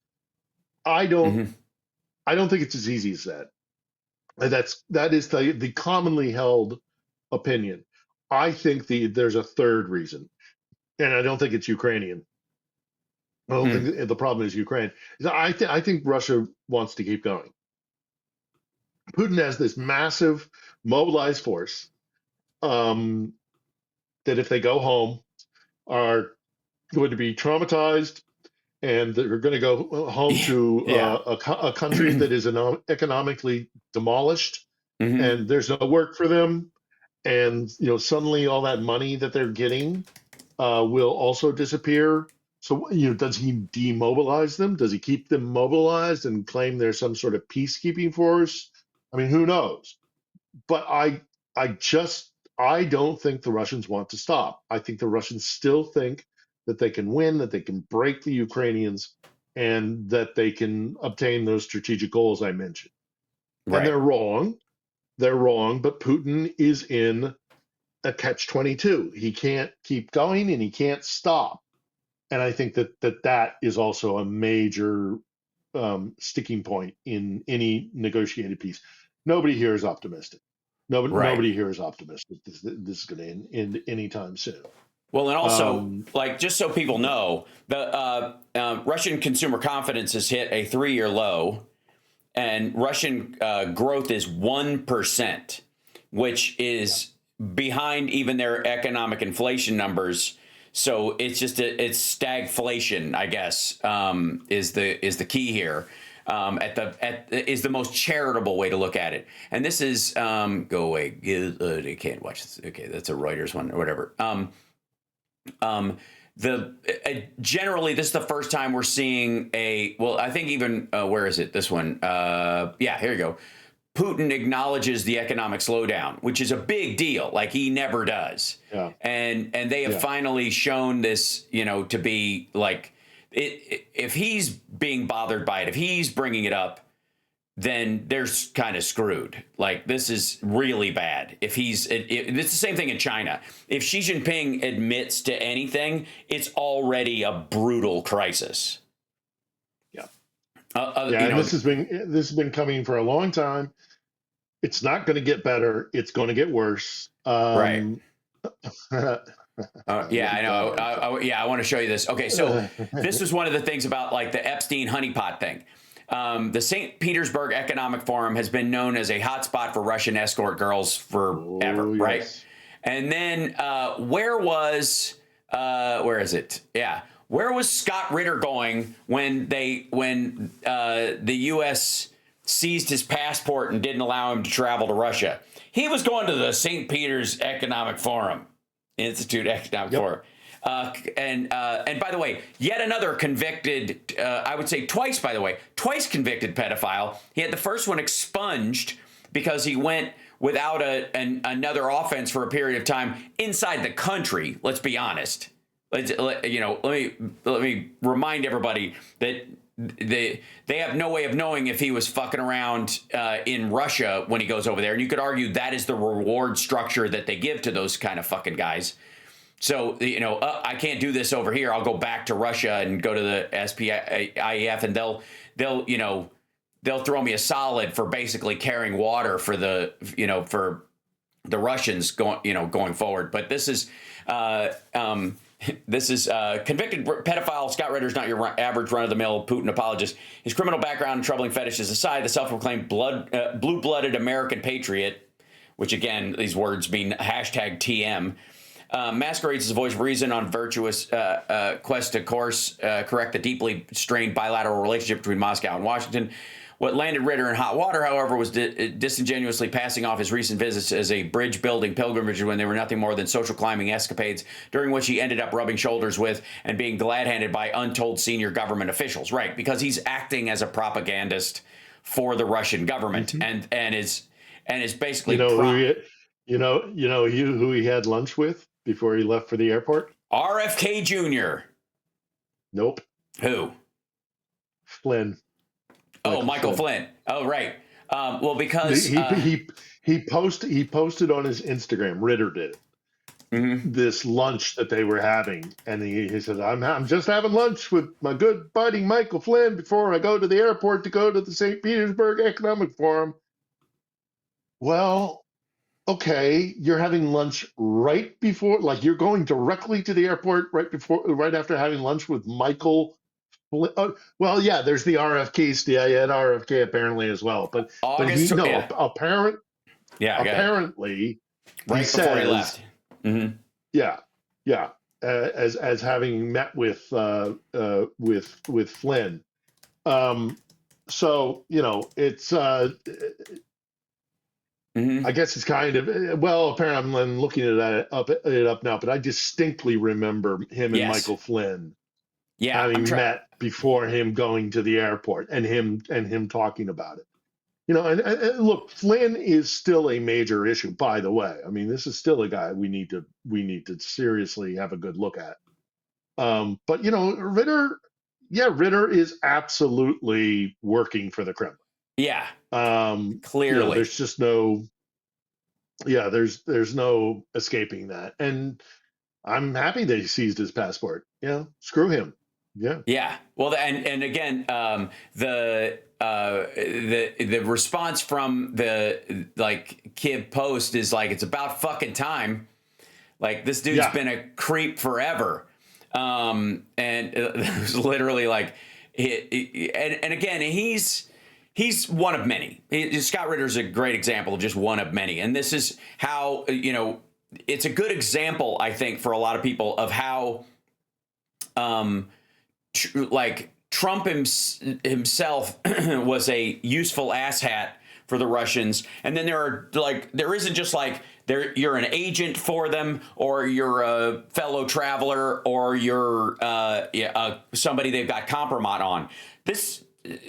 Speaker 2: I don't think it's as easy as that. That is the commonly held opinion. I think there's a third reason, and I don't think it's Ukrainian. I don't think the problem is Ukraine. I think Russia wants to keep going. Putin has this massive mobilized force that, if they go home, are going to be traumatized, and they're going to go home to a country that is economically demolished, and there's no work for them. And suddenly all that money that they're getting will also disappear. So does he demobilize them? Does he keep them mobilized and claim they're some sort of peacekeeping force? I mean, who knows? But I don't think the Russians want to stop. I think the Russians still think that they can win, that they can break the Ukrainians, and that they can obtain those strategic goals I mentioned. And
Speaker 1: Right.
Speaker 2: they're wrong. They're wrong, but Putin is in a catch-22. He can't keep going and he can't stop. And I think that is also a major sticking point in any negotiated peace. Nobody here is optimistic.
Speaker 1: Right.
Speaker 2: Nobody here is optimistic this is going to end anytime soon.
Speaker 1: Well, and also,
Speaker 2: Um,
Speaker 1: like, just so people know, the Russian consumer confidence has hit a 3-year low, and Russian growth is 1%, which is behind even their economic inflation numbers. So it's just it's stagflation, I guess, is the key here. Is the most charitable way to look at it. And this is go away. They can't watch this. Okay, that's a Reuters one or whatever. Generally, this is the first time we're seeing I think even where is it? This one. Yeah, here you go. Putin acknowledges the economic slowdown, which is a big deal. Like, he never does.
Speaker 2: Yeah.
Speaker 1: And they have finally shown this, to be like, if he's being bothered by it, if he's bringing it up, then they're kind of screwed. Like, this is really bad. If it's the same thing in China. If Xi Jinping admits to anything, it's already a brutal crisis.
Speaker 2: Yeah. And this has been coming for a long time. It's not going to get better. It's going to get worse.
Speaker 1: Right. Yeah, I know. I want to show you this. Okay, so this was one of the things about, like, the Epstein honeypot thing. The St. Petersburg Economic Forum has been known as a hotspot for Russian escort girls forever, right? And then where is it? Yeah. Where was Scott Ritter going when the U.S. seized his passport and didn't allow him to travel to Russia? He was going to the St. Peter's Economic Forum, Institute Economic Forum. And by the way, yet another convicted, I would say twice convicted pedophile. He had the first one expunged because he went without another offense for a period of time inside the country. Let's be honest. Let me remind everybody that they have no way of knowing if he was fucking around in Russia when he goes over there. And you could argue that is the reward structure that they give to those kind of fucking guys. So, I can't do this over here. I'll go back to Russia and go to the SPIEF, and they'll throw me a solid for basically carrying water for the Russians going forward. But this is convicted pedophile Scott Ritter is not your average run-of-the-mill Putin apologist. His criminal background and troubling fetishes aside, the self-proclaimed blue-blooded American patriot, which again, these words mean #TM, masquerades as a voice of reason on virtuous quest to correct the deeply strained bilateral relationship between Moscow and Washington. What landed Ritter in hot water, however, was disingenuously passing off his recent visits as a bridge-building pilgrimage when they were nothing more than social climbing escapades, during which he ended up rubbing shoulders with and being glad-handed by untold senior government officials. Right, because he's acting as a propagandist for the Russian government, and is basically
Speaker 2: who he had lunch with before he left for the airport?
Speaker 1: RFK Jr.
Speaker 2: Nope.
Speaker 1: Who?
Speaker 2: Flynn.
Speaker 1: Michael Flynn. Oh, right. Well, because
Speaker 2: he posted on his Instagram. Ritter did this lunch that they were having, and he said, "I'm just having lunch with my good buddy Michael Flynn before I go to the airport to go to the St. Petersburg Economic Forum." Well, okay, you're having lunch right before, like, you're going directly to the airport right after having lunch with Michael. Well, yeah, there's the RFK. Yeah, he had RFK apparently as well, but apparently,
Speaker 1: right
Speaker 2: he
Speaker 1: before he left.
Speaker 2: As having met with Flynn. So it's I guess it's kind of, apparently I'm looking it up now, but I distinctly remember him and Michael Flynn having met before him going to the airport, and him talking about it. And look, Flynn is still a major issue, by the way. I mean, this is still a guy we need to seriously have a good look at. But Ritter is absolutely working for the Kremlin.
Speaker 1: Yeah,
Speaker 2: There's
Speaker 1: clearly.
Speaker 2: just there's no escaping that. And I'm happy they seized his passport. Screw him. Yeah.
Speaker 1: Yeah. Well, and again, the response from the Kiev Post is like, it's about fucking time. Like, this dude's been a creep forever. And it was literally like, and again, he's one of many. Scott Ritter's a great example of just one of many. And this is how, it's a good example, I think, for a lot of people of how, Trump himself was a useful asshat for the Russians, and then there isn't just like you're an agent for them, or you're a fellow traveler, or you're somebody they've got compromise on.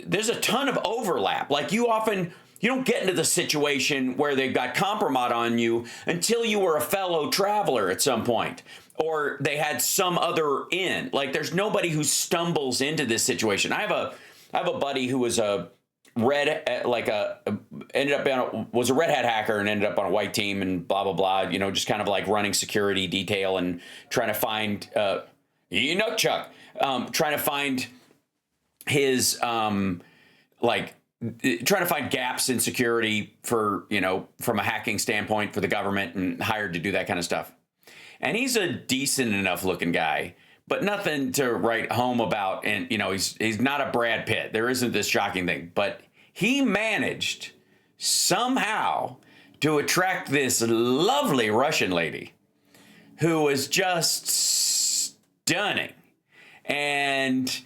Speaker 1: There's a ton of overlap. Like, you don't get into the situation where they've got compromise on you until you were a fellow traveler at some point, or they had some other in. Like, there's nobody who stumbles into this situation. I have a buddy who was a was a red hat hacker and ended up on a white team and blah blah blah. Just kind of like running security detail and trying to find Chuck, trying to find his trying to find gaps in security for, from a hacking standpoint for the government, and hired to do that kind of stuff. And he's a decent enough looking guy, but nothing to write home about. And, he's not a Brad Pitt. There isn't this shocking thing, but he managed somehow to attract this lovely Russian lady who was just stunning, and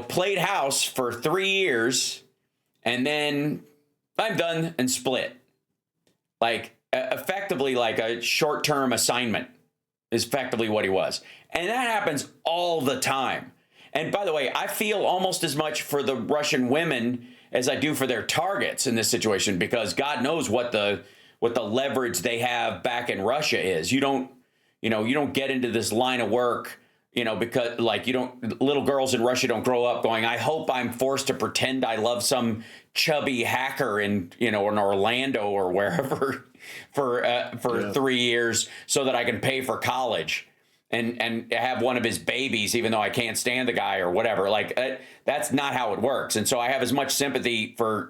Speaker 1: played house for 3 years. And then I'm done and split. Like, effectively, like a short-term assignment is effectively what he was. And that happens all the time. And by the way, I feel almost as much for the Russian women as I do for their targets in this situation, because God knows what the leverage they have back in Russia is. You don't get into this line of work, because little girls in Russia don't grow up going, I hope I'm forced to pretend I love some chubby hacker in Orlando or wherever for 3 years so that I can pay for college and have one of his babies, even though I can't stand the guy or whatever. Like, that's not how it works. And so I have as much sympathy for,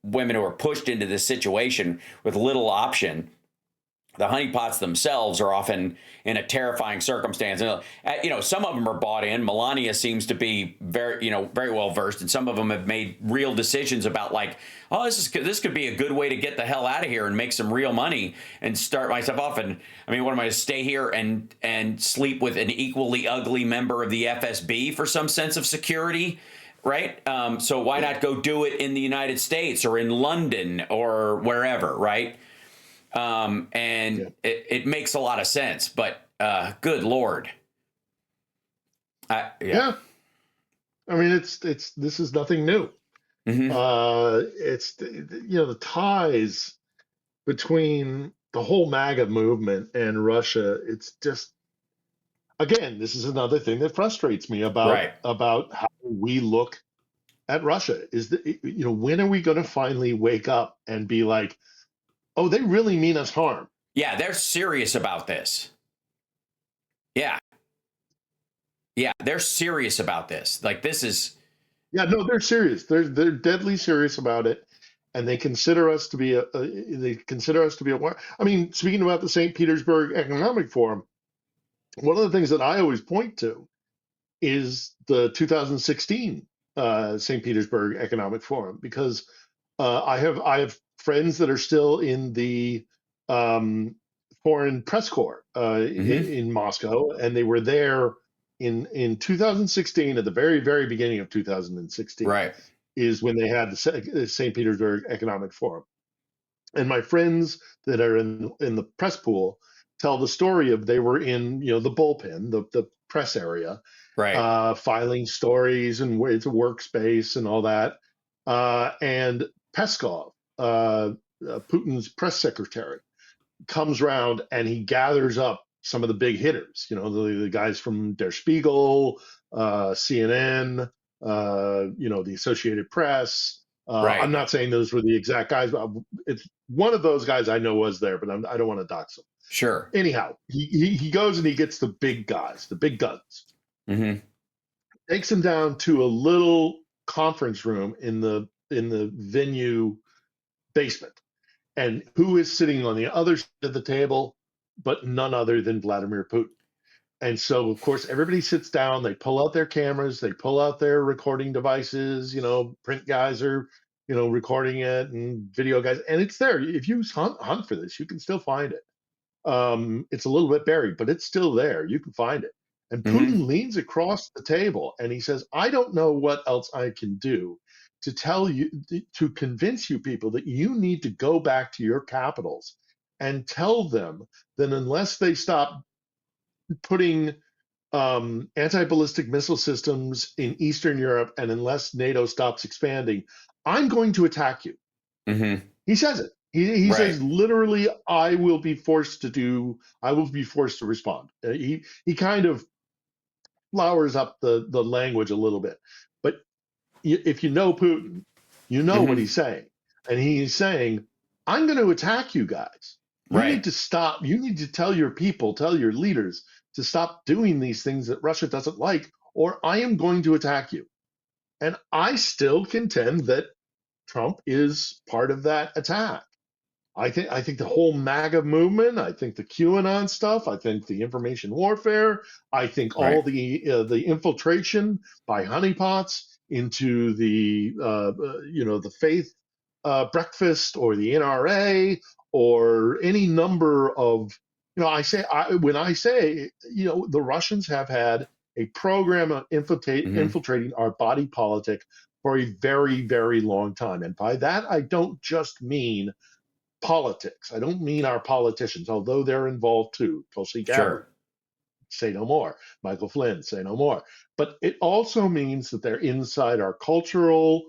Speaker 1: women who are pushed into this situation with little option. The honeypots themselves are often in a terrifying circumstance. Some of them are bought in. Melania seems to be very well versed, and some of them have made real decisions about, like, oh, this could be a good way to get the hell out of here and make some real money and start myself off. And I mean, what am I to stay here and sleep with an equally ugly member of the FSB for some sense of security? Right. So why not go do it in the United States or in London or wherever? Right. It makes a lot of sense, but good Lord.
Speaker 2: Yeah. I mean, this is nothing new.
Speaker 1: Mm-hmm.
Speaker 2: It's the ties between the whole MAGA movement and Russia. It's just, again, this is another thing that frustrates me about how we look at Russia. Is that, when are we going to finally wake up and be like, oh, they really mean us harm?
Speaker 1: Yeah, they're serious about this. Yeah, they're serious about this. Like, this is.
Speaker 2: Yeah, no, they're serious. They're deadly serious about it, and they consider us to be a I mean, speaking about the St. Petersburg Economic Forum, one of the things that I always point to is the 2016 St. Petersburg Economic Forum, because I have friends that are still in the foreign press corps in Moscow, and they were there in 2016, at the very, very beginning of 2016,
Speaker 1: right,
Speaker 2: is when they had the St. Petersburg Economic Forum. And my friends that are in the press pool tell the story of, they were in the bullpen, the press area,
Speaker 1: right,
Speaker 2: filing stories, and it's a workspace and all that. And Peskov, Putin's press secretary, comes around and he gathers up some of the big hitters, the guys from Der Spiegel, CNN, the Associated Press. I'm
Speaker 1: Right.
Speaker 2: not saying those were the exact guys, but it's one of those guys I know was there, but I don't want to dox them.
Speaker 1: Sure.
Speaker 2: Anyhow, he goes and he gets the big guys, the big guns,
Speaker 1: Mm-hmm.
Speaker 2: takes him down to a little conference room in the venue basement. And who is sitting on the other side of the table but none other than Vladimir Putin? And so, of course, everybody sits down, they pull out their cameras, they pull out their recording devices, print guys are, recording it, and video guys, and it's there. If you hunt for this, you can still find it. It's a little bit buried, but it's still there. You can find it. And
Speaker 1: Mm-hmm.
Speaker 2: Putin leans across the table and he says, I don't know what else I can do to tell you, to convince you people that you need to go back to your capitals and tell them that unless they stop putting anti-ballistic missile systems in Eastern Europe and unless NATO stops expanding, I'm going to attack you.
Speaker 1: Mm-hmm.
Speaker 2: He says it. He
Speaker 1: Right.
Speaker 2: says literally, I will be forced to respond. He kind of flowers up the language a little bit, but if you know Putin, you know what
Speaker 1: Mm-hmm.
Speaker 2: he's saying, and he's saying, I'm going to attack you guys. You
Speaker 1: Right.
Speaker 2: need to stop. You need to tell your people, tell your leaders to stop doing these things that Russia doesn't like, or I am going to attack you. And I still contend that Trump is part of that attack. I think the whole MAGA movement, I think the QAnon stuff, I think the information warfare, I think
Speaker 1: Right.
Speaker 2: all the infiltration by honeypots into the faith breakfast or the NRA or any number of when I say the Russians have had a program of
Speaker 1: Mm-hmm.
Speaker 2: infiltrating our body politic for a very, very long time, and by that I don't just mean politics. I don't mean our politicians, although they're involved too. Tulsi Gabbard,
Speaker 1: Sure.
Speaker 2: say no more. Michael Flynn, say no more. But it also means that they're inside our cultural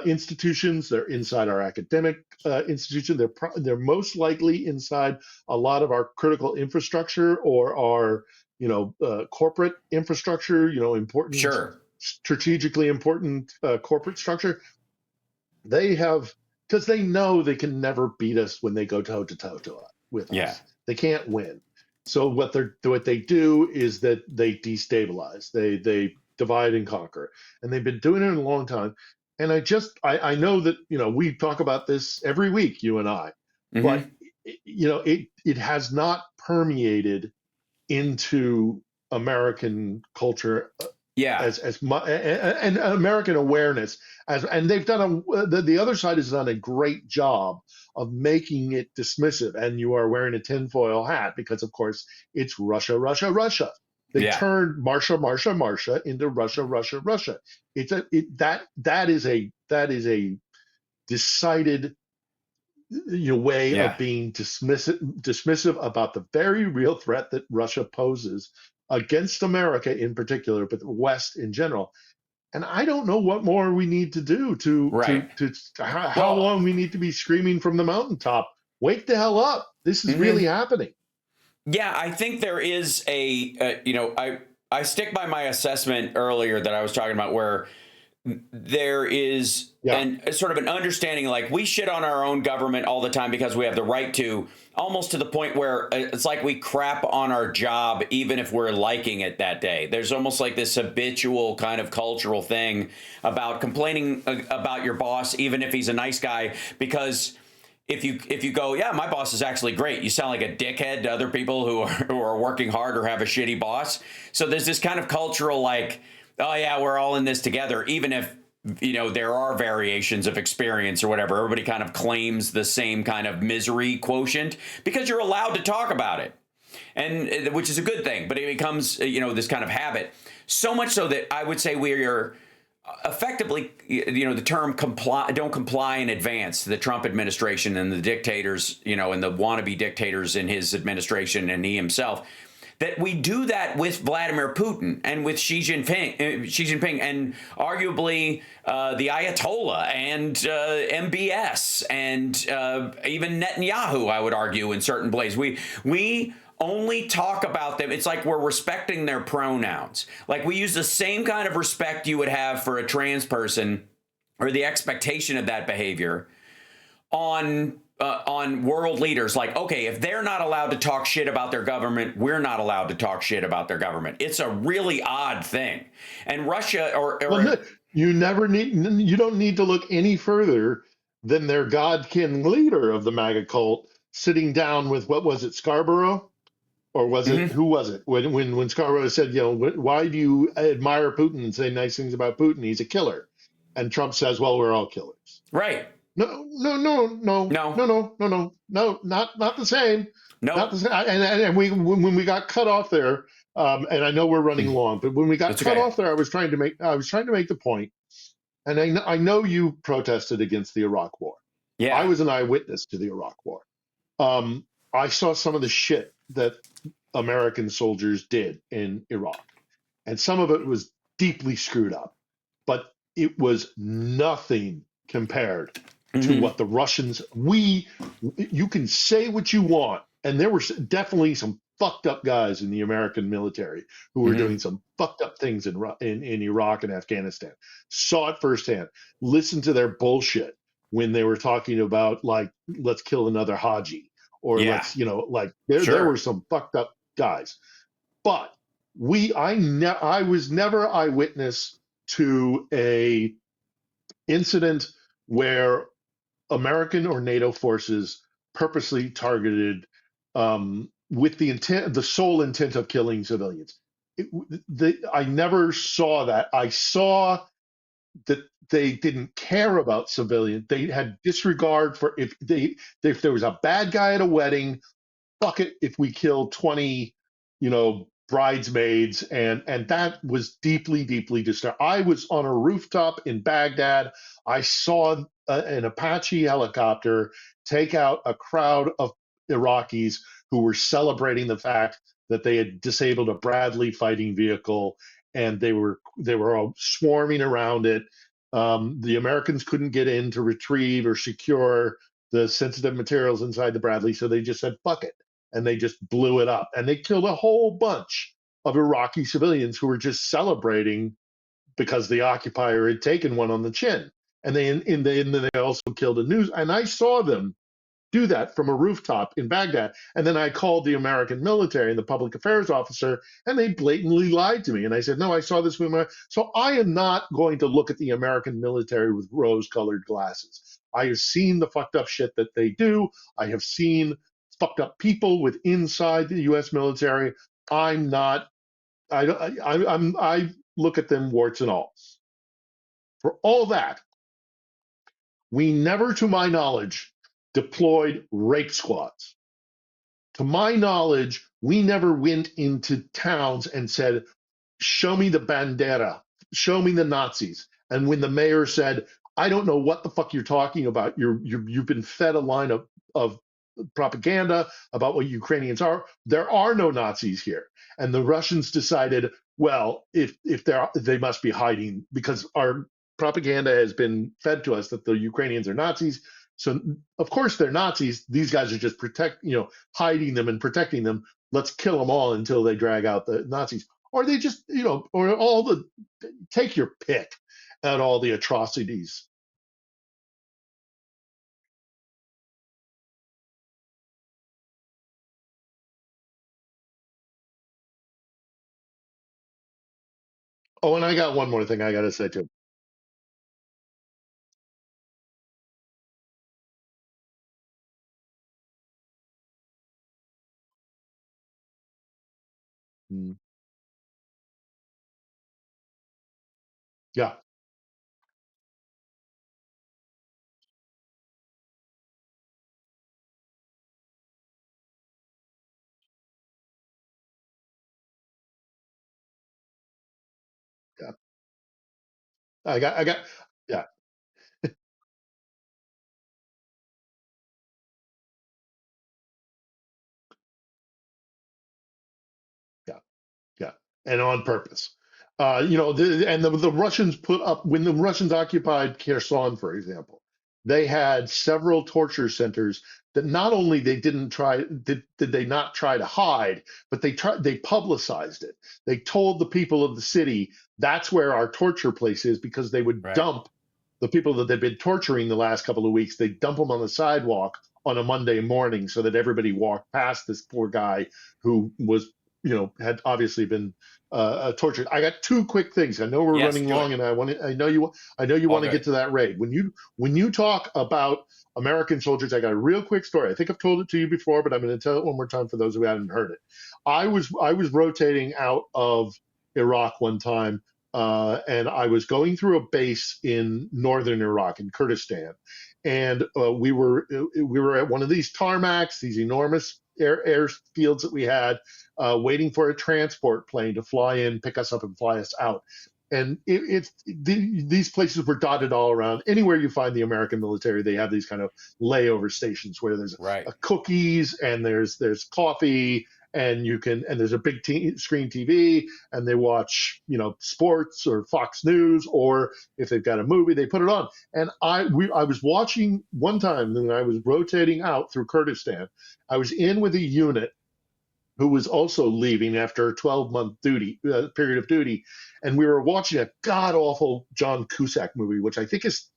Speaker 2: institutions. They're inside our academic institution. They're most likely inside a lot of our critical infrastructure or our corporate infrastructure. Important,
Speaker 1: Sure.
Speaker 2: strategically important corporate structure. They have, because they know they can never beat us when they go toe to toe with
Speaker 1: Yeah.
Speaker 2: us. They can't win. So what they do is that they destabilize. They divide and conquer, and they've been doing it a long time. And I know that we talk about this every week, you and I, but
Speaker 1: Mm-hmm.
Speaker 2: it has not permeated into American culture
Speaker 1: Yeah.
Speaker 2: as much, and American awareness and they've done the other side has done a great job of making it dismissive, and you are wearing a tinfoil hat because of course it's Russia, Russia, Russia. They
Speaker 1: Yeah.
Speaker 2: turned Marsha, Marsha, Marsha into Russia, Russia, Russia. That is a decided way of
Speaker 1: Yeah.
Speaker 2: being dismissive about the very real threat that Russia poses against America in particular, but the West in general. And I don't know what more we need to do
Speaker 1: Right.
Speaker 2: to how
Speaker 1: Well.
Speaker 2: long we need to be screaming from the mountaintop. Wake the hell up! This is really
Speaker 1: Mm-hmm.
Speaker 2: happening.
Speaker 1: Yeah, I think there is I stick by my assessment earlier that I was talking about, where there is
Speaker 2: Yeah,
Speaker 1: sort of an understanding, like we shit on our own government all the time because we have the right to, almost to the point where it's like we crap on our job even if we're liking it that day. There's almost like this habitual kind of cultural thing about complaining about your boss even if he's a nice guy, because if you go, yeah, my boss is actually great, you sound like a dickhead to other people who are working hard or have a shitty boss. So there's this kind of cultural, like, oh yeah, we're all in this together, even if there are variations of experience or whatever. Everybody kind of claims the same kind of misery quotient because you're allowed to talk about it, and which is a good thing. But it becomes this kind of habit, so much so that I would say we are effectively, the term don't comply in advance to the Trump administration and the dictators, and the wannabe dictators in his administration and he himself, that we do that with Vladimir Putin and with Xi Jinping, and arguably the Ayatollah and MBS and even Netanyahu, I would argue, in certain places. We only talk about them. It's like we're respecting their pronouns. Like we use the same kind of respect you would have for a trans person, or the expectation of that behavior on world leaders. Like, okay, if they're not allowed to talk shit about their government, we're not allowed to talk shit about their government. It's a really odd thing. And Russia
Speaker 2: Well, you don't need to look any further than their godkin leader of the MAGA cult sitting down with, what was it, Scarborough? Or was it,
Speaker 1: Mhm.
Speaker 2: who was it? When Scarborough said, why do you admire Putin and say nice things about Putin? He's a killer. And Trump says, well, we're all killers.
Speaker 1: Right.
Speaker 2: No, no, no, no,
Speaker 1: No.
Speaker 2: no, no, no, no, no, not the same. Not
Speaker 1: Nope.
Speaker 2: the same. And when we got cut off there, and I know we're running long, but when we got
Speaker 1: That's
Speaker 2: cut
Speaker 1: okay.
Speaker 2: off there, I was trying to make the point, and I know you protested against the Iraq War. I
Speaker 1: Yeah.
Speaker 2: was an eyewitness to the Iraq War. Um, I saw some of the shit that American soldiers did in Iraq, and some of it was deeply screwed up, but it was nothing compared to
Speaker 1: Hmm.
Speaker 2: what the Russians, you can say what you want, and there were definitely some fucked up guys in the American military who were
Speaker 1: Hmm.
Speaker 2: doing some fucked up things in Iraq and Afghanistan. Saw it firsthand. Listened to their bullshit when they were talking about, like, let's kill another Haji, or
Speaker 1: Yeah.
Speaker 2: let's, like, there were
Speaker 1: Sure.
Speaker 2: some fucked up guys. But I was never eyewitness to a incident where American or NATO forces purposely targeted, with the sole intent of killing civilians. I never saw that. I saw that they didn't care about civilians. They had disregard for, if there was a bad guy at a wedding, fuck it if we kill 20, bridesmaids, and that was deeply, deeply disturbing. I was on a rooftop in Baghdad. I saw an Apache helicopter take out a crowd of Iraqis who were celebrating the fact that they had disabled a Bradley fighting vehicle, and they were all swarming around it. The Americans couldn't get in to retrieve or secure the sensitive materials inside the Bradley, so they just said fuck it, and they just blew it up, and they killed a whole bunch of Iraqi civilians who were just celebrating because the occupier had taken one on the chin. And they also killed a news, and I saw them do that from a rooftop in Baghdad. And then I called the American military and the public affairs officer, and they blatantly lied to me. And I said, no, I saw this with my. So I am not going to look at the American military with rose-colored glasses. I have seen the fucked up shit that they do. I have seen fucked up people with inside the U.S. military. I'm not. I look at them warts and all. For all that, we never, to my knowledge, deployed rape squads. To my knowledge, we never went into towns and said, show me the bandera, show me the Nazis. And when the mayor said, I don't know what the fuck you're talking about, you've been fed a line of propaganda about what Ukrainians are. There are no Nazis here. And the Russians decided, well, if they must be hiding, because our propaganda has been fed to us that the Ukrainians are Nazis. So of course they're Nazis. These guys are just hiding them and protecting them. Let's kill them all until they drag out the Nazis. Or they just, or take your pick at all the atrocities. Oh, and I got one more thing I got to say too. Mm. Yeah, yeah. I got, yeah, yeah, yeah, and on purpose. And the Russians put up when the Russians occupied Kherson, for example. they had several torture centers that not only did they not try to hide, but they publicized it. They told the people of the city that's where our torture place is, because they would
Speaker 1: Right.
Speaker 2: dump the people that they'd been torturing the last couple of weeks. They dump them on the sidewalk on a Monday morning so that everybody walked past this poor guy who was, had obviously been tortured. I got two quick things. I know we're
Speaker 1: Yes,
Speaker 2: running
Speaker 1: do it.
Speaker 2: long, and I know you
Speaker 1: All
Speaker 2: want to get
Speaker 1: good.
Speaker 2: to that raid. When you talk about American soldiers, I got a real quick story. I think I've told it to you before, but I'm going to tell it one more time for those who haven't heard it. I was rotating out of Iraq one time, and I was going through a base in northern Iraq, in Kurdistan, and we were at one of these tarmacs, these enormous airfields that we had, waiting for a transport plane to fly in, pick us up, and fly us out. And these places were dotted all around. Anywhere you find the American military, they have these kind of layover stations where there's
Speaker 1: Right.
Speaker 2: cookies and there's coffee, and there's a big screen TV, and they watch sports or Fox News, or if they've got a movie, they put it on. And I was watching one time when I was rotating out through Kurdistan. I was in with a unit who was also leaving after a 12-month period of duty, and we were watching a god awful John Cusack movie, which I think is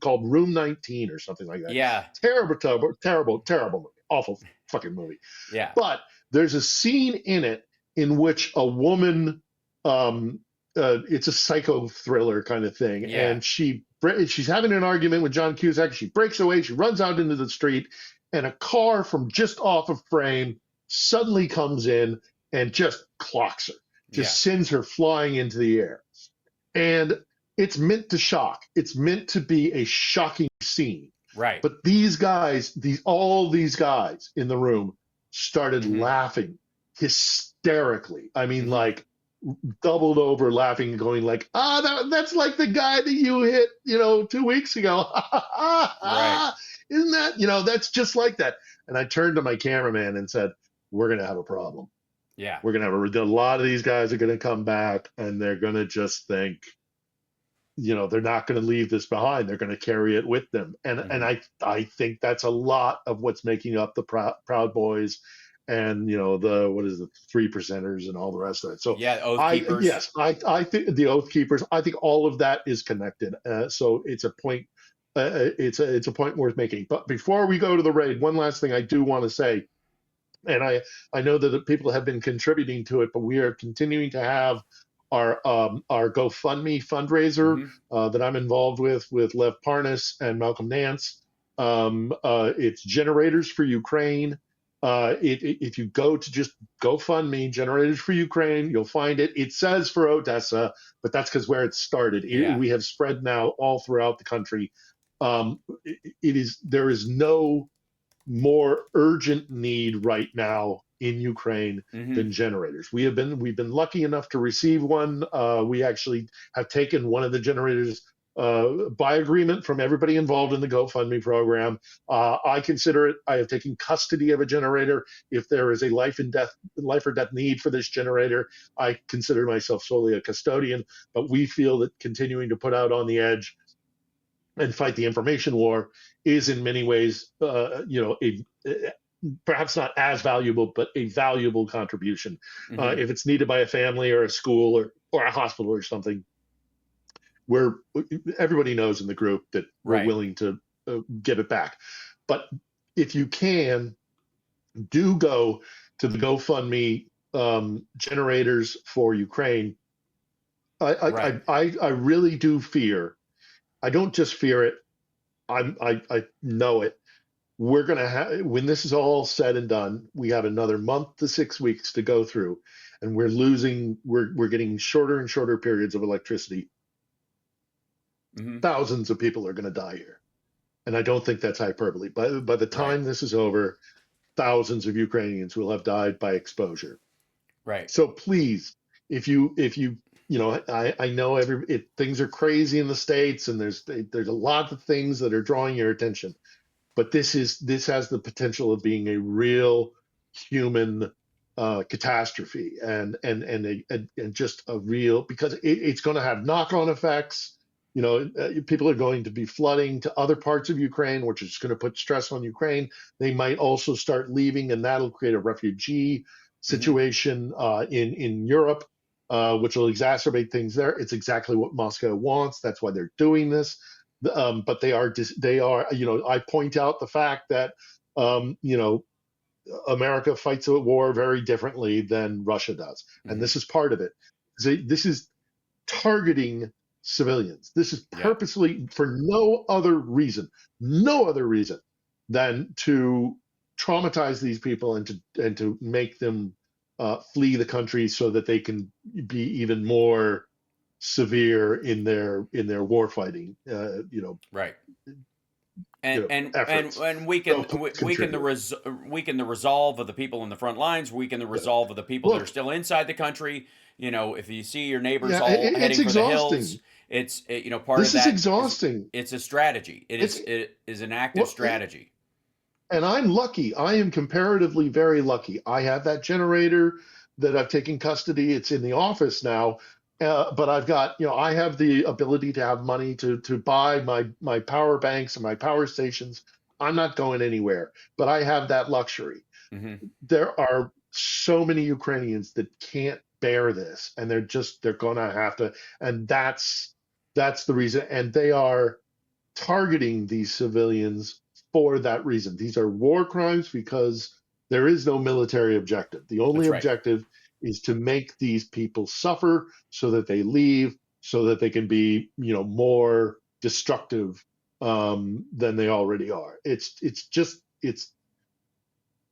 Speaker 2: called Room 19 or something like that.
Speaker 1: Yeah.
Speaker 2: Terrible, terrible, terrible, terrible movie, awful fucking movie.
Speaker 1: Yeah.
Speaker 2: But there's a scene in it in which a woman, it's a psycho thriller kind of thing,
Speaker 1: Yeah.
Speaker 2: and she's having an argument with John Cusack. She breaks away, she runs out into the street, and a car from just off of frame suddenly comes in and just clocks her, just sends her flying into the air. And it's meant to shock. It's meant to be a shocking scene.
Speaker 1: Right.
Speaker 2: But all these guys in the room started laughing hysterically. I mean, like doubled over laughing and going like, that's like the guy that you hit, 2 weeks ago.
Speaker 1: Right.
Speaker 2: Isn't that, that's just like that. And I turned to my cameraman and said, we're going to have a problem.
Speaker 1: Yeah.
Speaker 2: We're going to have a lot of these guys are going to come back, and they're going to just think, they're not going to leave this behind. They're going to carry it with them. And I think that's a lot of what's making up the Proud Boys and, what is the 3%ers and all the rest of it. So
Speaker 1: yeah, Oath Keepers.
Speaker 2: Yes, I think the Oath Keepers, I think all of that is connected. So it's a point, it's a point worth making. But before we go to the raid, one last thing I do want to say, and I know that the people have been contributing to it, but we are continuing to have our GoFundMe fundraiser that I'm involved with Lev Parnas and Malcolm Nance. It's Generators for Ukraine. If you go to just GoFundMe, Generators for Ukraine, you'll find it. It says for Odessa, but that's because where it started. We have spread now all throughout the country. There is no more urgent need right now in Ukraine than generators. We've been lucky enough to receive one. We actually have taken one of the generators by agreement from everybody involved in the GoFundMe program. I consider it. I have taken custody of a generator. If there is a life or death need for this generator, I consider myself solely a custodian. But we feel that continuing to put out on the edge and fight the information war is in many ways, perhaps not as valuable, but a valuable contribution. If it's needed by a family or a school or a hospital or something, everybody knows in the group that we're willing to give it back. But if you can, do go to the GoFundMe Generators for Ukraine. I really do fear. I don't just fear it. I know it. We're going to have, when this is all said and done, we have another month to 6 weeks to go through, and we're getting shorter and shorter periods of electricity. Thousands of people are going to die here. And I don't think that's hyperbole. By the time this is over, thousands of Ukrainians will have died by exposure.
Speaker 1: Right.
Speaker 2: So please, if you I know things are crazy in the States, and there's a lot of things that are drawing your attention, but this has the potential of being a real human catastrophe, and just a real, because it's going to have knock-on effects. people are going to be flooding to other parts of Ukraine, which is going to put stress on Ukraine. They might also start leaving, and that'll create a refugee situation in Europe, which will exacerbate things there. It's exactly what Moscow wants. That's why they're doing this. But they are, I point out the fact that, America fights a war very differently than Russia does. And this is part of it. This is targeting civilians. This is purposely for no other reason than to traumatize these people and to make them flee the country so that they can be even more severe in their war fighting.
Speaker 1: Right. And
Speaker 2: efforts.
Speaker 1: weaken the resolve of the people in the front lines, weaken the resolve of the people that are still inside the country. If you see your neighbors all heading for the hills, it's part
Speaker 2: this
Speaker 1: of that
Speaker 2: is exhausting.
Speaker 1: It's a strategy. It is an active strategy.
Speaker 2: And I'm lucky. I am comparatively very lucky. I have that generator that I've taken custody. It's in the office now. But I've got, I have the ability to have money to buy my power banks and my power stations. I'm not going anywhere, but I have that luxury. There are so many Ukrainians that can't bear this, and they're going to have to, and that's the reason. And they are targeting these civilians for that reason. These are war crimes because there is no military objective. The only objective is to make these people suffer so that they leave, so that they can be, more destructive than they already are.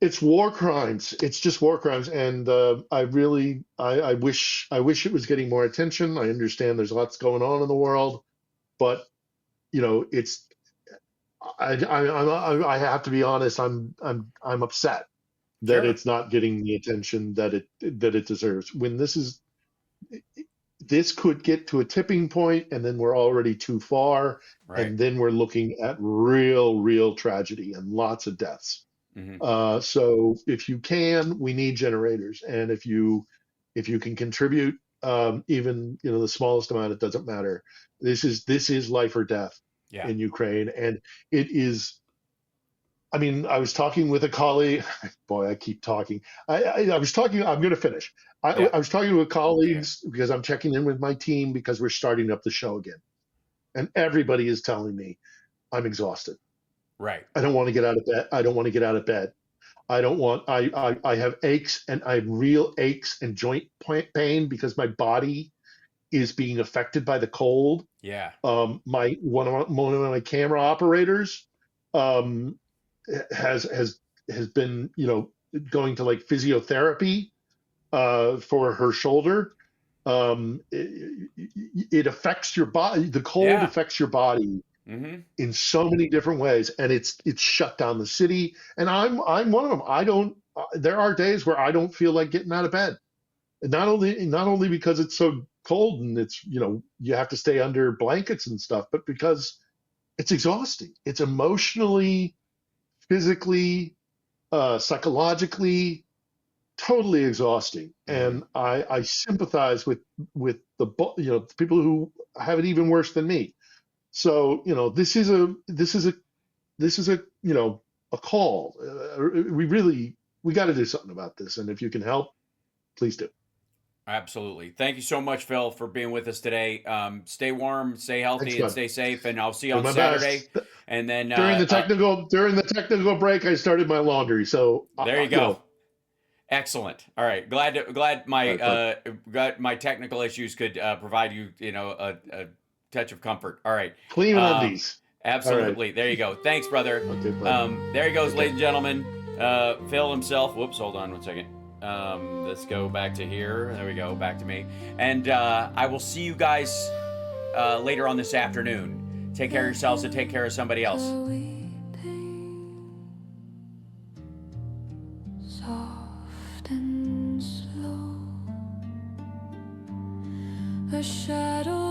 Speaker 2: It's war crimes. It's just war crimes, and I wish it was getting more attention. I understand there's lots going on in the world, but it's. I have to be honest. I'm upset that it's not getting the attention that it deserves. When this could get to a tipping point, and then we're already too far, and then we're looking at real tragedy and lots of deaths. So if you can, we need generators, and if you can contribute, even the smallest amount, it doesn't matter. This is life or death in Ukraine, and it is. I mean, I was talking with a colleague. Boy, I keep talking. I was talking. I'm going to finish. I was talking with colleagues because I'm checking in with my team because we're starting up the show again, and everybody is telling me I'm exhausted.
Speaker 1: Right.
Speaker 2: I don't want to get out of bed. I don't want to get out of bed. I have aches, and I have real aches and joint pain because my body is being affected by the cold.
Speaker 1: Yeah.
Speaker 2: One of my camera operators has been going to like physiotherapy for her shoulder. It affects your body. The cold affects your body in so many different ways, and it's shut down the city. And I'm one of them. There are days where I don't feel like getting out of bed. Not only because it's so cold and it's you have to stay under blankets and stuff, but because it's exhausting. It's emotionally, physically, psychologically, totally exhausting. And I sympathize with the people who have it even worse than me. So this is a call. We got to do something about this. And if you can help, please do.
Speaker 1: Absolutely. Thank you so much, Phil, for being with us today. Stay warm, stay healthy, and stay safe. And I'll see you on Saturday.
Speaker 2: Best.
Speaker 1: And then
Speaker 2: during the technical break, I started my laundry. So
Speaker 1: there you go. Excellent. All right. Glad my technical issues could provide you a touch of comfort. All right.
Speaker 2: Clean undies.
Speaker 1: Absolutely. Right. There you go. Thanks, brother.
Speaker 2: Okay,
Speaker 1: there he goes, ladies and gentlemen. Phil himself. Whoops. Hold on one second. Let's go back to here. There we go. Back to me. And I will see you guys later on this afternoon. Take care of yourselves and take care of somebody else.
Speaker 3: Soft and slow, a shadow